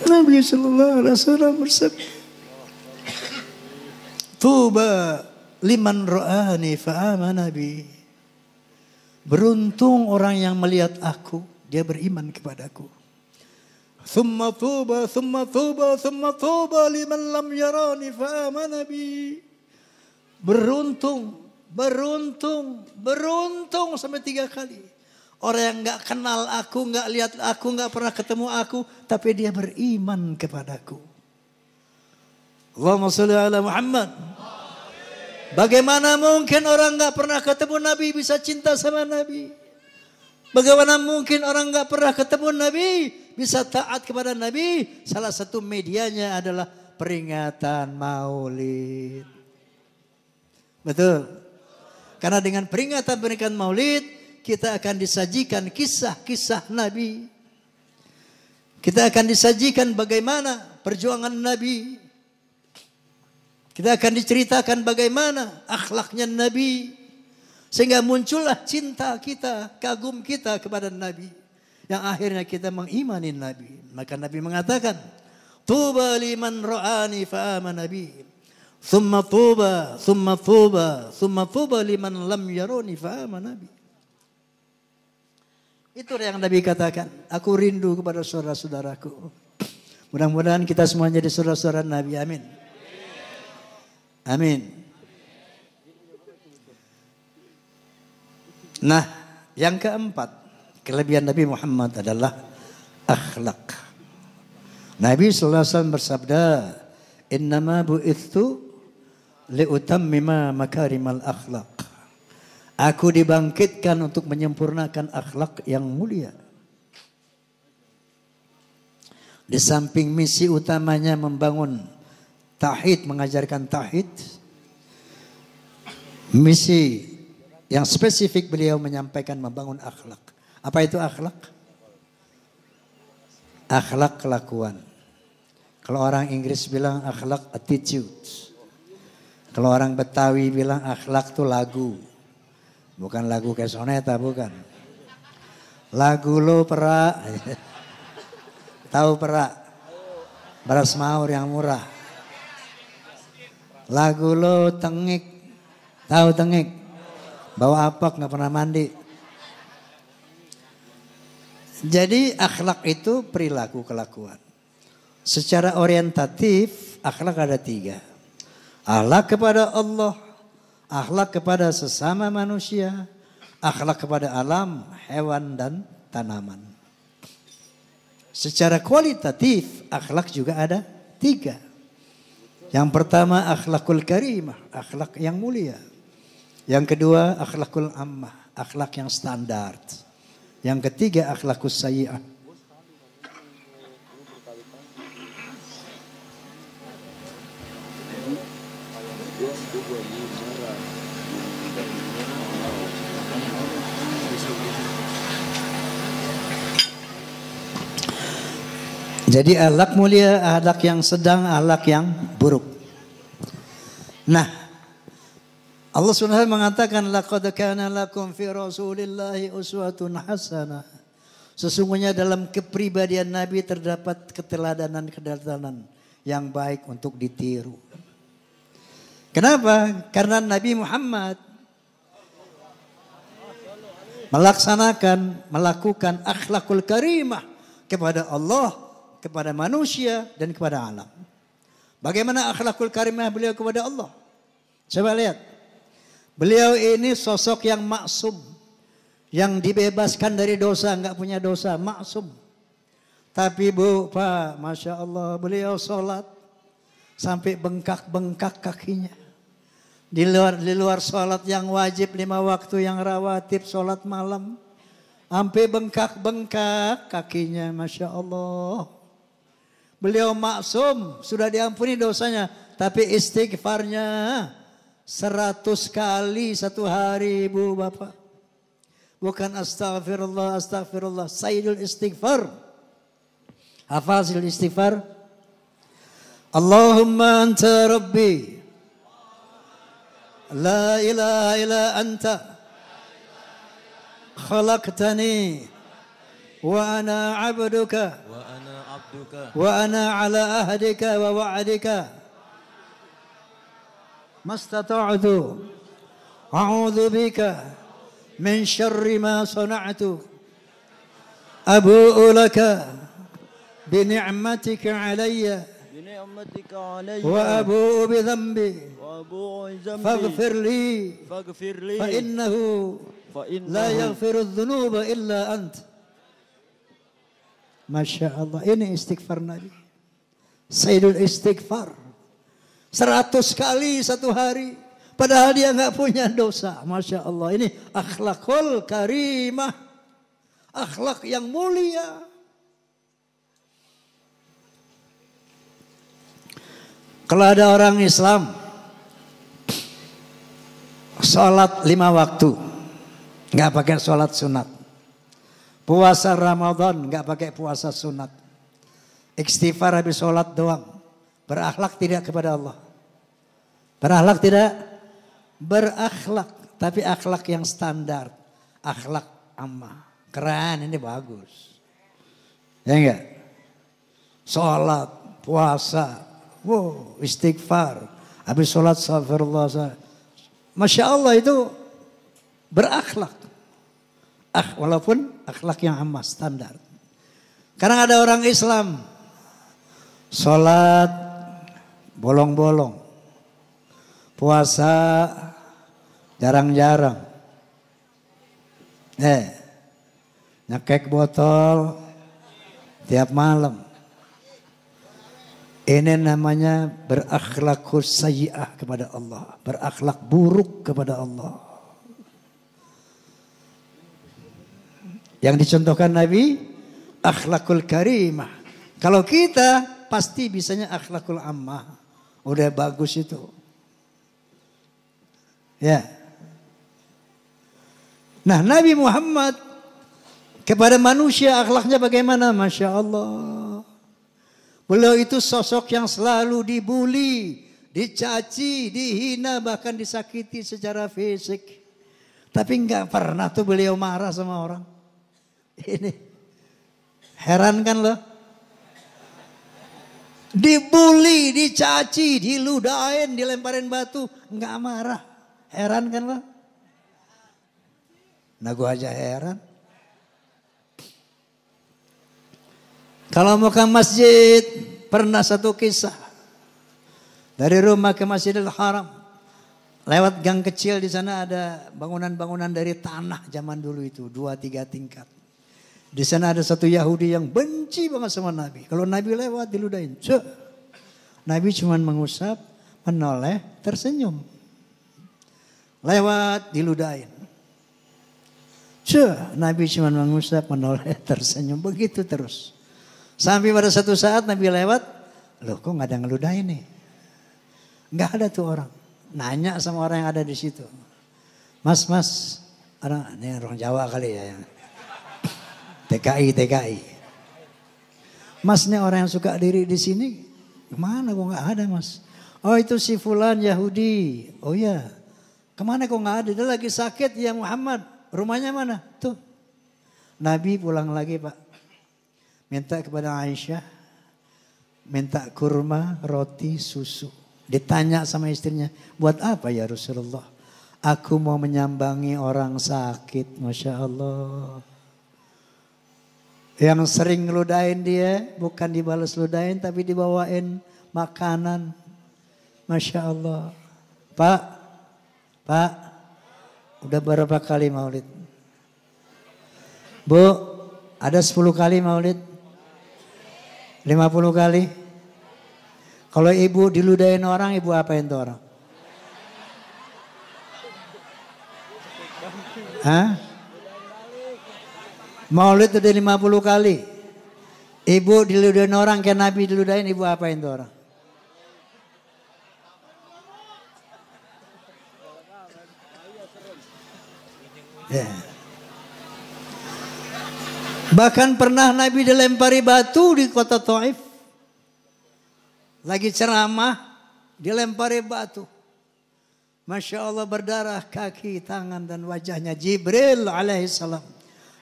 Nabi sallallahu alaihi wasallam bersabda, "Tuba liman ra'ani fa'amana bi." Beruntung orang yang melihat aku, dia beriman kepadaku. Thumma tuba liman lam yarani fa'amana bi. Beruntung sampai 3 kali. Orang yang gak kenal aku, gak lihat aku, gak pernah ketemu aku, tapi dia beriman kepadaku. Allahumma sholli ala Muhammad. Bagaimana mungkin orang gak pernah ketemu Nabi bisa cinta sama Nabi? Bagaimana mungkin orang gak pernah ketemu Nabi bisa taat kepada Nabi, salah satu medianya adalah peringatan Maulid. Betul. Karena dengan peringatan Maulid, kita akan disajikan kisah-kisah Nabi. Kita akan disajikan bagaimana perjuangan Nabi. Kita akan diceritakan bagaimana akhlaknya Nabi. Sehingga muncullah cinta kita, kagum kita kepada Nabi. Yang akhirnya kita mengimani Nabi. Maka Nabi mengatakan, Tuba liman ra'ani fa'amana bi. Thumma tuba, thumma tuba, thumma tuba liman lam yaroni fa'amana bi. Itu yang Nabi katakan. Aku rindu kepada saudara-saudaraku. Mudah-mudahan kita semua jadi saudara-saudara Nabi. Amin. Amin. Nah, yang keempat, kelebihan Nabi Muhammad adalah akhlak. Nabi SAW bersabda, Innama bu'ithu liutammima makarimal akhlak. Aku dibangkitkan untuk menyempurnakan akhlak yang mulia. Di samping misi utamanya membangun tauhid, mengajarkan tauhid, misi yang spesifik beliau menyampaikan membangun akhlak. Apa itu akhlak? Akhlak kelakuan. Kalau orang Inggris bilang akhlak attitude. Kalau orang Betawi bilang akhlak itu lagu. Bukan lagu kayak soneta, bukan. Lagu lo perak. Tahu perak? Beras maur yang murah. Lagu lo tengik. Tahu tengik? Bawa apak nggak pernah mandi. Jadi akhlak itu perilaku kelakuan. Secara orientatif akhlak ada 3. Akhlak kepada Allah, akhlak kepada sesama manusia, akhlak kepada alam, hewan dan tanaman. Secara kualitatif akhlak juga ada 3. Yang pertama akhlakul karimah, akhlak yang mulia. Yang kedua akhlakul ammah, akhlak yang standar. Yang ketiga akhlakus sayyi'ah. Jadi akhlak mulia, akhlak yang sedang, akhlak yang buruk. Nah, Allah SWT mengatakan laqad kana lakum fi Rasulillahi uswatun hasanah. Sesungguhnya dalam kepribadian Nabi terdapat keteladanan yang baik untuk ditiru. Kenapa? Karena Nabi Muhammad melakukan akhlakul karimah kepada Allah, kepada manusia dan kepada alam. Bagaimana akhlakul karimah beliau kepada Allah? Coba lihat. Beliau ini sosok yang maksum, yang dibebaskan dari dosa, enggak punya dosa, maksum. Tapi Bu, Pak, Masya Allah, beliau sholat sampai bengkak-bengkak kakinya. Di luar sholat yang wajib 5 waktu yang rawatib, sholat malam, sampai bengkak-bengkak kakinya, Masya Allah. Beliau maksum, sudah diampuni dosanya, tapi istighfarnya 100 kali 1 hari, Ibu Bapak. Bukan astagfirullah, astagfirullah. Sayyidul istighfar. Hafazil istighfar. Allahumma anta rabbi. La ilaha illa anta. Khalaqtani. Wa ana abduka. Wa ana ala ahdika wa wa'adika. Mastata'tu a'udzu bika min syarri ma sana'tu abu'u laka bi ni'matika 'alayya wa abu'u bi dhanbi faghfir li fa innahu la yaghfiru adh-dhunuba illa ant. Masya Allah, ini istighfar Nabi. Sayyidul istighfar. 100 kali 1 hari. Padahal dia nggak punya dosa. Masya Allah. Ini akhlakul karimah. Akhlak yang mulia. Kalau ada orang Islam sholat 5 waktu, nggak pakai sholat sunat. Puasa Ramadan nggak pakai puasa sunat. Istighfar habis sholat doang. Berakhlak tidak kepada Allah. Berakhlak tidak? Berakhlak. Tapi akhlak yang standar. Akhlak ammah. Keren, ini bagus. Ya enggak? Sholat, puasa, wow, istighfar. Habis sholat, astagfirullah. Masya Allah itu berakhlak. Walaupun akhlak yang ammah, standar. Kadang ada orang Islam. Sholat, bolong-bolong. Puasa, jarang-jarang. Nyekek botol tiap malam. Ini namanya berakhlak sayyi'ah kepada Allah. Berakhlak buruk kepada Allah. Yang dicontohkan Nabi, akhlakul karimah. Kalau kita pasti bisanya akhlakul ammah. Udah bagus itu. Ya. Nah, Nabi Muhammad kepada manusia akhlaknya bagaimana? Masya Allah. Beliau itu sosok yang selalu dibuli, dicaci, dihina, bahkan disakiti secara fisik. Tapi enggak pernah tuh beliau marah sama orang. Ini heran kan loh. Dibuli, dicaci, diludahin, dilemparin batu, enggak marah. Heran kan loh. Nah gua aja heran. Kalau mau ke masjid, pernah satu kisah. Dari rumah ke Masjidil Haram. Lewat gang kecil di sana ada bangunan-bangunan dari tanah zaman dulu itu. 2-3 tingkat. Di sana ada satu Yahudi yang benci banget sama Nabi. Kalau Nabi lewat diludahin. Nabi cuma mengusap, menoleh, tersenyum. Lewat diludahin. Nabi cuma mengusap, menoleh, tersenyum. Begitu terus. Sampai pada satu saat Nabi lewat, loh kok gak ada ngeludahin nih? Gak ada tuh orang. Nanya sama orang yang ada di situ. Mas, ini orang Jawa kali ya. TKI. Mas ini orang yang suka diri di sini, kemana kok gak ada mas? Oh itu si fulan Yahudi. Oh iya, kemana kok gak ada? Dia lagi sakit ya Muhammad. Rumahnya mana? Tuh. Nabi pulang lagi pak. Minta kepada Aisyah, minta kurma, roti, susu. Ditanya sama istrinya, buat apa ya Rasulullah? Aku mau menyambangi orang sakit, Masya Allah. Yang sering ngeludahin dia, bukan dibalas ludahin, tapi dibawain makanan. Masya Allah. Pak, udah berapa kali maulid? Bu, ada 10 kali maulid? 50 kali. Kalau ibu diludahin orang, ibu apain tuh orang? Hah? Maulid udah 50 kali. Ibu diludahin orang kayak Nabi diludahin, ibu apain tuh orang? Yeah. Bahkan pernah Nabi dilempari batu di kota Taif. Lagi ceramah, dilempari batu. Masya Allah berdarah kaki, tangan dan wajahnya. Jibril alaihissalam.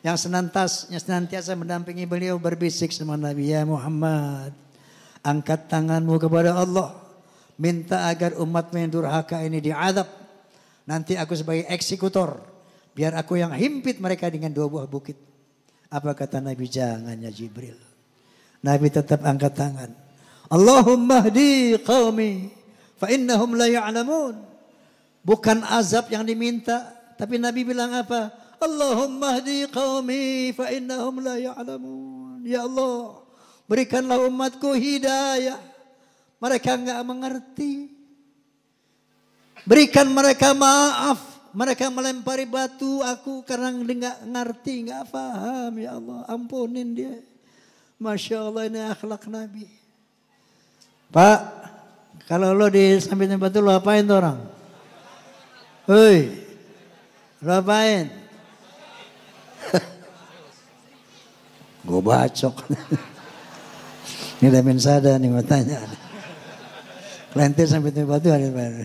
Yang senantiasa mendampingi beliau berbisik sama Nabi. Ya Muhammad, angkat tanganmu kepada Allah. Minta agar umatmu yang durhaka ini diadab. Nanti aku sebagai eksekutor. Biar aku yang himpit mereka dengan 2 buah bukit. Apa kata Nabi? Jangan ya Jibril. Nabi tetap angkat tangan. Allahumma hdi qaumi fa innahum la ya'lamun. Bukan azab yang diminta, tapi Nabi bilang apa? Allahumma hdi qaumi fa innahum la ya'lamun. Ya Allah, berikanlah umatku hidayah. Mereka enggak mengerti. Berikan mereka maaf. Mereka melempari batu aku karena enggak ngerti, enggak paham. Ya Allah, ampunin dia. Masya Allah, ini akhlak Nabi. Pak, Kalau lo di samping batu lo apain tuh orang? Hei, lo apain? Gue bacok. Ini udah mensada nih mau tanya. Kelentir sampai batu ada apa?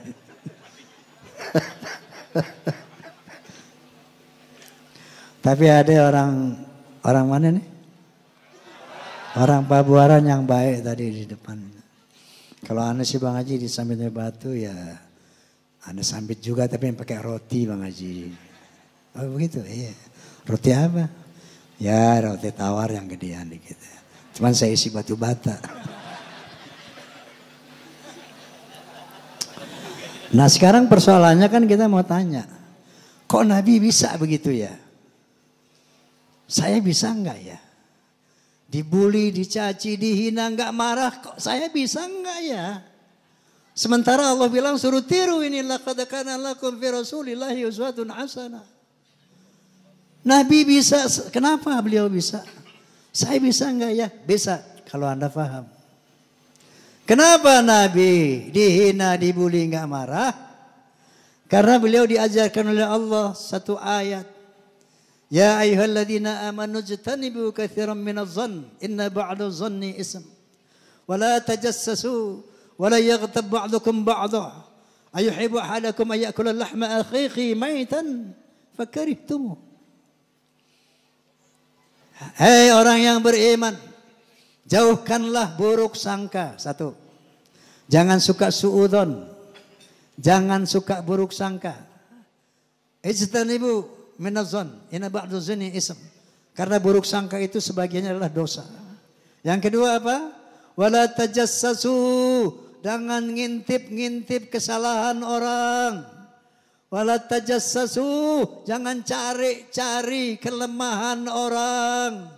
Tapi ada orang mana nih? Orang Pabuaran yang baik tadi di depan. Kalau Anda sih Bang Haji di samping batu ya Anda sambit juga tapi yang pakai roti Bang Haji. Oh begitu, iya. Roti apa? Ya roti tawar yang gedean dikit. Cuman saya isi batu bata. Nah sekarang persoalannya kan kita mau tanya. Kok Nabi bisa begitu ya? Saya bisa enggak ya? Dibully, dicaci, dihina, enggak marah. Kok saya bisa enggak ya? Sementara Allah bilang suruh tiru ini. Laqad kana lakum fi rasulillahi uswatun hasanah. Nabi bisa, kenapa beliau bisa? Saya bisa enggak ya? Bisa, kalau Anda paham. Kenapa Nabi dihina, dibully, enggak marah? Karena beliau diajarkan oleh Allah satu ayat. Ya ayyuhalladzina amanu jtanibu katsiran minadh-dhann inna ba'dadh-dhanni ism. Wa la tajassasu wa la yaghtab ba'dukum ba'dha. Ayuhibbu ahadakum an ya'kula lahma akhihi maitan fakarihtumuh. Hei orang yang beriman, jauhkanlah buruk sangka. Satu, jangan suka suudzon, jangan suka buruk sangka. Ijtanibu minadh-dhann inna ba'dadh-dhanni ism. Karena buruk sangka itu sebagiannya adalah dosa. Yang kedua apa? Wala tajassasu, jangan ngintip-ngintip kesalahan orang. Wala tajassasu, jangan cari-cari kelemahan orang.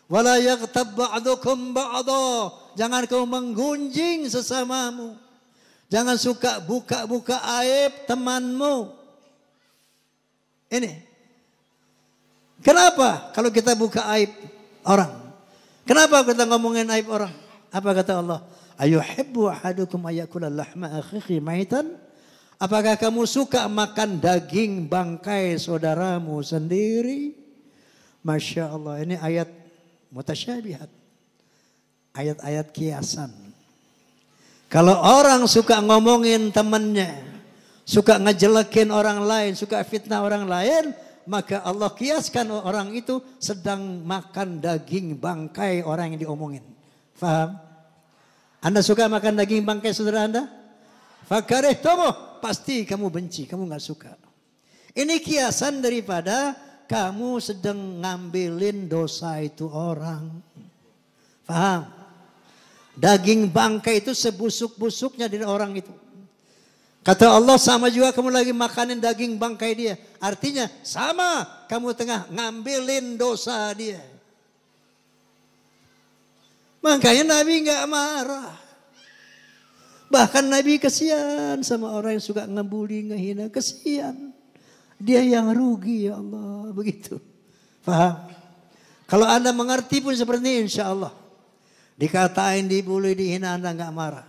Wala yaghtab ba'dukum ba'dha, jangan kau menggunjing sesamamu. Jangan suka buka-buka aib temanmu. Ini. Kenapa kalau kita buka aib orang? Kenapa kita ngomongin aib orang? Apa kata Allah? Ayuhibbu ahadukum ayakula lahma akhihi maitan? Apakah kamu suka makan daging bangkai saudaramu sendiri? Masya Allah, ini ayat mutasyabihat. Ayat-ayat kiasan. Kalau orang suka ngomongin temannya, suka ngejelekin orang lain, suka fitnah orang lain, maka Allah kiaskan orang itu sedang makan daging bangkai orang yang diomongin. Faham? Anda suka makan daging bangkai saudara Anda? Fakarihtumu, pasti kamu benci, kamu gak suka. Ini kiasan daripada kamu sedang ngambilin dosa itu orang. Paham? Daging bangkai itu sebusuk-busuknya dari orang itu. Kata Allah sama juga kamu lagi makanin daging bangkai dia. Artinya sama kamu tengah ngambilin dosa dia. Makanya Nabi gak marah. Bahkan Nabi kesian sama orang yang suka ngebully, ngehina. Kesian. Dia yang rugi ya Allah. Begitu. Paham? Kalau Anda mengerti pun seperti ini insya Allah. Dikatain, dibully, dihina Anda gak marah.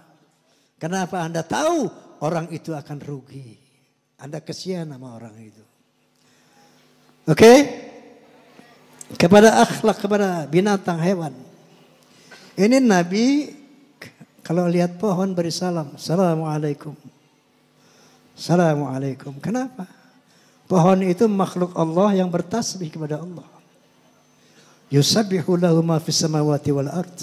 Kenapa? Anda tahu orang itu akan rugi. Anda kesian sama orang itu. Oke? Kepada akhlak, kepada binatang, hewan. Ini Nabi kalau lihat pohon beri salam. Assalamualaikum. Assalamualaikum. Kenapa? Pohon itu makhluk Allah yang bertasbih kepada Allah. Yusabbihu lahu ma fis samawati wal ard.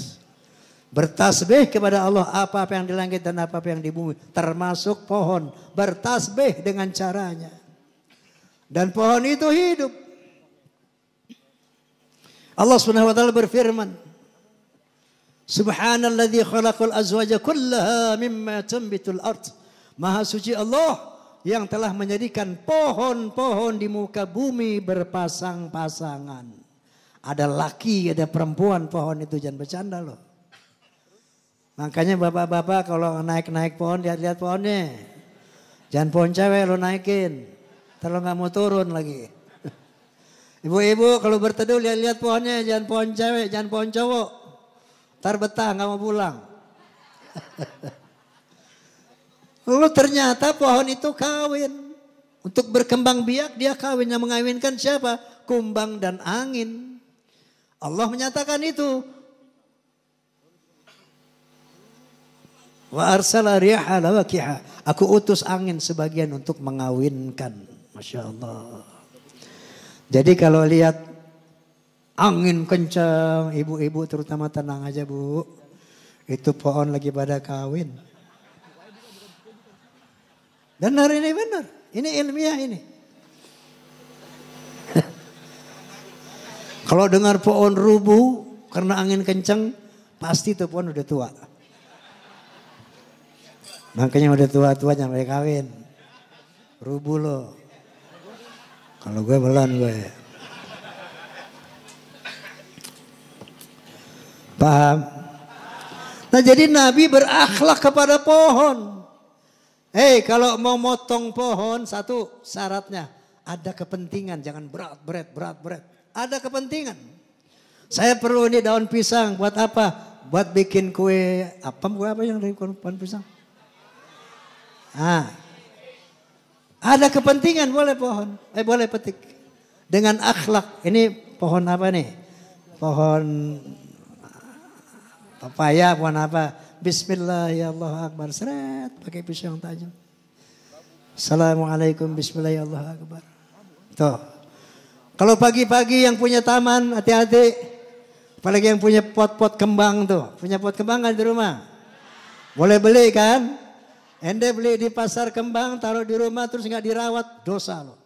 Bertasbih kepada Allah apa-apa yang di langit dan apa-apa yang di bumi. Termasuk pohon. Bertasbih dengan caranya. Dan pohon itu hidup. Allah Subhanahu wa taala berfirman. Subhanalladzi khalaqal azwaja kullaha mimma tanbitul ard. Maha suci Allah yang telah menjadikan pohon-pohon di muka bumi berpasang-pasangan. Ada laki, ada perempuan pohon itu, jangan bercanda loh. Makanya bapak-bapak kalau naik-naik pohon, lihat-lihat pohonnya. Jangan pohon cewek lo naikin. Kalau nggak mau turun lagi. Ibu-ibu kalau berteduh lihat-lihat pohonnya, jangan pohon cewek, jangan pohon cowok. Ntar betah nggak mau pulang. Lalu ternyata pohon itu kawin. Untuk berkembang biak dia kawin. Yang mengawinkan siapa? Kumbang dan angin. Allah menyatakan itu. Wa arsala riyaha lawaqiha. Aku utus angin sebagian untuk mengawinkan. Masya Allah. Jadi kalau lihat angin kencang, ibu-ibu terutama tenang aja bu. Itu pohon lagi pada kawin. Benar ini benar. Ini ilmiah ini. Kalau dengar pohon rubuh karena angin kencang, pasti itu pohon udah tua. Makanya udah tua-tua jangan boleh kawin. Rubuh loh. Kalau gue belum gue. Paham? Nah jadi Nabi berakhlak kepada pohon. Kalau mau motong pohon, satu syaratnya ada kepentingan, jangan berat. Ada kepentingan. Saya perlu ini daun pisang buat apa? Buat bikin kue apa yang dari pohon pisang? Ada kepentingan boleh pohon, boleh petik. Dengan akhlak. Ini pohon apa nih? Pohon papaya, pohon apa? Bismillah ya Allah Akbar. Seret pakai pisau yang tajam. Assalamualaikum bismillah ya Allah Akbar. Tuh. Kalau pagi-pagi yang punya taman hati-hati. Apalagi yang punya pot-pot kembang tuh. Punya pot kembang kan di rumah? Boleh beli kan? Ente beli di pasar kembang taruh di rumah terus nggak dirawat dosa loh.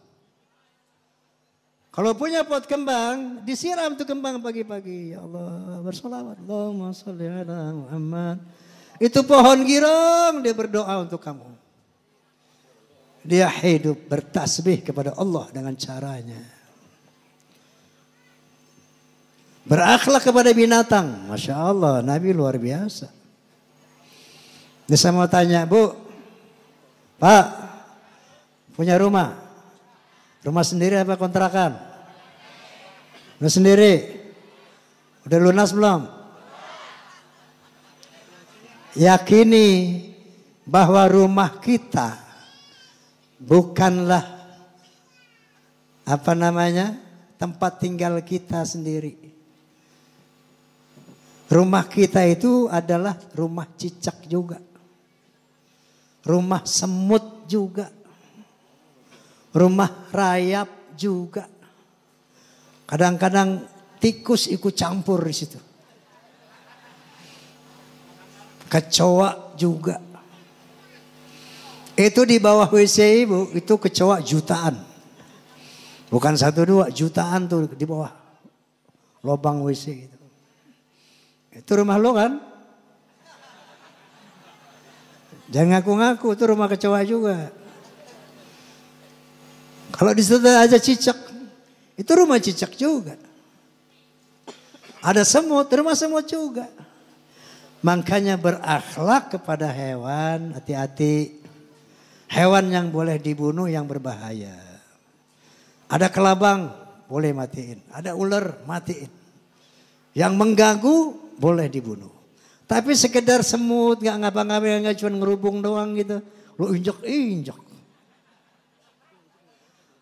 Kalau punya pot kembang disiram tuh kembang pagi-pagi. Ya Allah bersolawat. Allahumma sholli ala Muhammad. Itu pohon girang dia berdoa untuk kamu. Dia hidup bertasbih kepada Allah dengan caranya. Berakhlak kepada binatang. Masya Allah Nabi luar biasa. Ini saya mau tanya bu. Pak punya rumah. Rumah sendiri apa kontrakan? Rumah sendiri. Udah lunas belum? Yakini bahwa rumah kita bukanlah tempat tinggal kita sendiri. Rumah kita itu adalah rumah cicak juga. Rumah semut juga. Rumah rayap juga. Kadang-kadang tikus ikut campur di situ. Kecoa juga. Itu di bawah WC ibu, itu kecoa jutaan. Bukan 1-2, jutaan tuh di bawah lubang WC itu. Itu rumah lo kan? Jangan ngaku-ngaku, itu rumah kecoa juga. Kalau di situ ada cicak, itu rumah cicak juga. Ada semut, rumah semut juga. Makanya berakhlak kepada hewan, hati-hati. Hewan yang boleh dibunuh yang berbahaya. Ada kelabang, boleh matiin. Ada ular, matiin. Yang mengganggu, boleh dibunuh. Tapi sekedar semut, gak ngapa-ngapain, gak cuma ngerubung doang gitu. Lu injak-injak.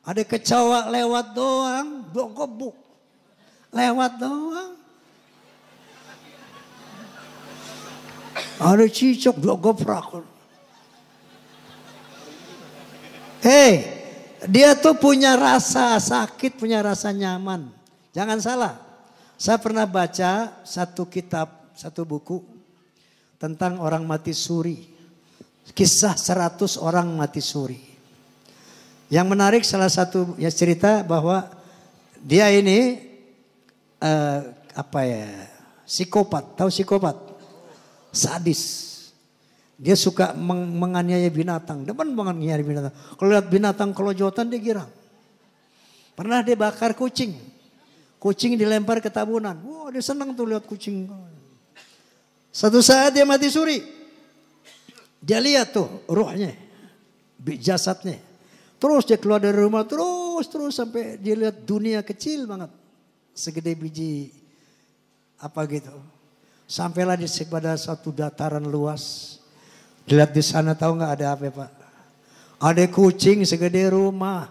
Ada kecoa lewat doang, gebuk. Lewat doang. Ada cicak, goprak. Dia tuh punya rasa sakit, punya rasa nyaman. Jangan salah. Saya pernah baca satu kitab, satu buku tentang orang mati suri. Kisah 100 orang mati suri. Yang menarik salah satu ya cerita bahwa dia ini psikopat. Tahu psikopat? Sadis. Dia suka menganiaya binatang. Depan menganiaya binatang. Kalau lihat binatang kelojotan dia girang. Pernah dia bakar kucing. Kucing dilempar ke tabunan. Wah dia senang tuh lihat kucing. Satu saat dia mati suri. Dia lihat tuh ruhnya. Jasadnya. Terus dia keluar dari rumah. Terus sampai dia lihat dunia kecil banget. Segede biji apa gitu. Sampailah di pada satu dataran luas. Lihat di sana tahu nggak ada apa Pak? Ada kucing segede rumah.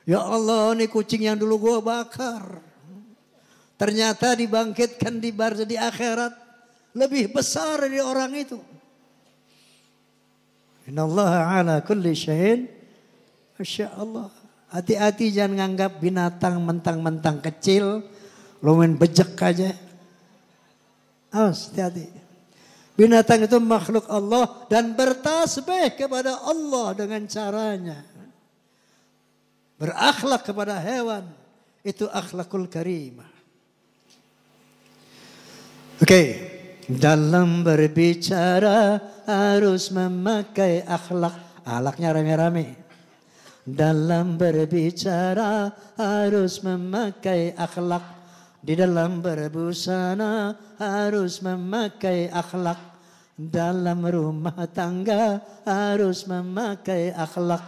Ya Allah, ini kucing yang dulu gua bakar. Ternyata dibangkitkan di barzah di akhirat lebih besar dari orang itu. Innallaha ala kulli syai'in. Masya Allah. Hati-hati jangan nganggap binatang mentang-mentang kecil. Lo main bejek aja. Awas, hati-hati. Binatang itu makhluk Allah dan bertasbih kepada Allah dengan caranya. Berakhlak kepada hewan. Itu akhlakul karimah. Oke. Dalam berbicara harus memakai akhlak. Akhlaknya rame-rame. Dalam berbicara harus memakai akhlak. Di dalam berbusana harus memakai akhlak. Dalam rumah tangga harus memakai akhlak.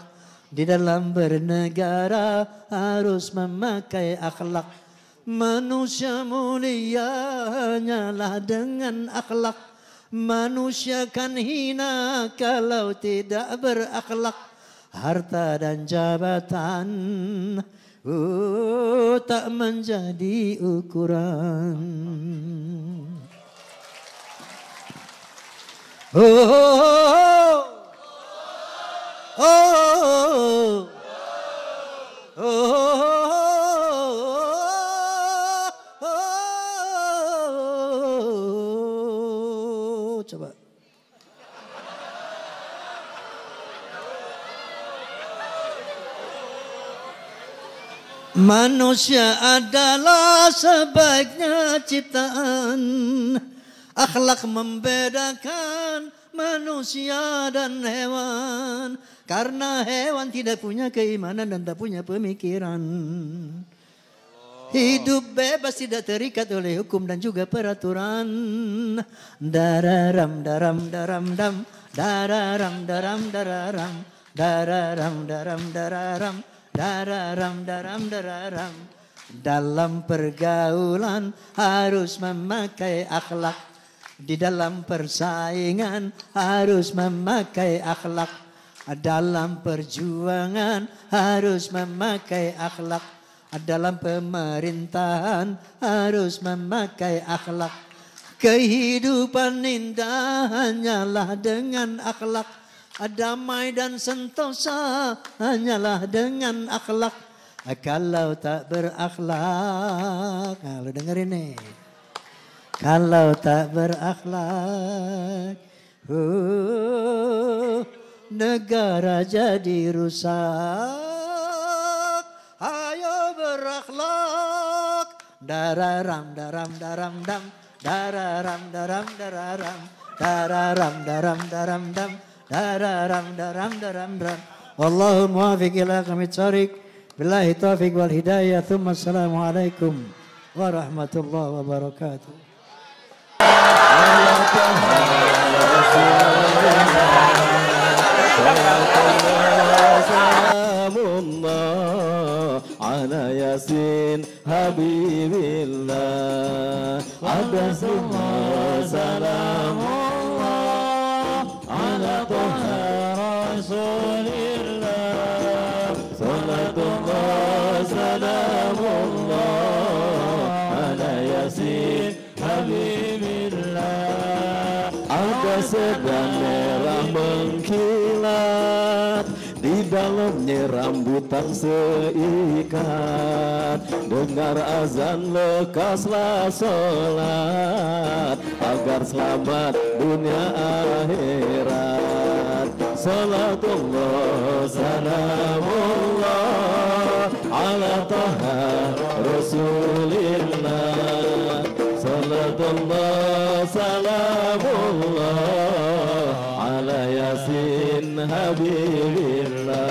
Di dalam bernegara harus memakai akhlak. Manusia mulia hanyalah dengan akhlak. Manusia kan hina kalau tidak berakhlak. Harta dan jabatan tak menjadi ukuran. Coba. Manusia adalah sebaiknya ciptaan. Akhlak membedakan manusia dan hewan. Karena hewan tidak punya keimanan dan tak punya pemikiran. Hidup bebas tidak terikat oleh hukum dan juga peraturan. Dararam daram daram dam. Dararam daram dararam. Dararam daram dararam. Dararam daram dararam. Dalam pergaulan harus memakai akhlak. Di dalam persaingan harus memakai akhlak. Dalam perjuangan harus memakai akhlak. Dalam pemerintahan harus memakai akhlak. Kehidupan indah hanyalah dengan akhlak. Damai dan sentosa hanyalah dengan akhlak. Kalau tak berakhlak, nah, lu dengerin nih. Kalau tak berakhlak, negara jadi rusak. Ayo berakhlak. Dararam daram daram dam. Dararam daram dararam. Dararam daram daram dam. Dararam daram daram daram. Wallahu muwaffiq ila aqwamit thoriq. Billahi taufiq wal hidayah. Tsumma assalamu alaikum warahmatullahi wabarakatuh. Salamullah ala yasin habibillah. Abdullah salamullah ala toha rasulillah. Salatullah salamullah ala yasin habibillah. Ada sedang merah mengkilat, di dalamnya rambutan seikat. Dengar azan lekaslah sholat, agar selamat dunia akhirat. Salatullah salamullah ala taha rasulillah. Salatullah salamullah ala yasin habibillah.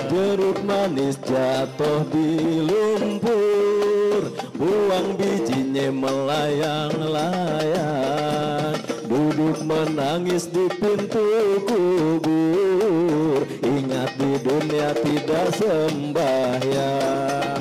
Jeruk manis jatuh di lumpur, buang bijinya melayang-layang. Duduk menangis di pintu kubur, ingat di dunia tidak sembahyang.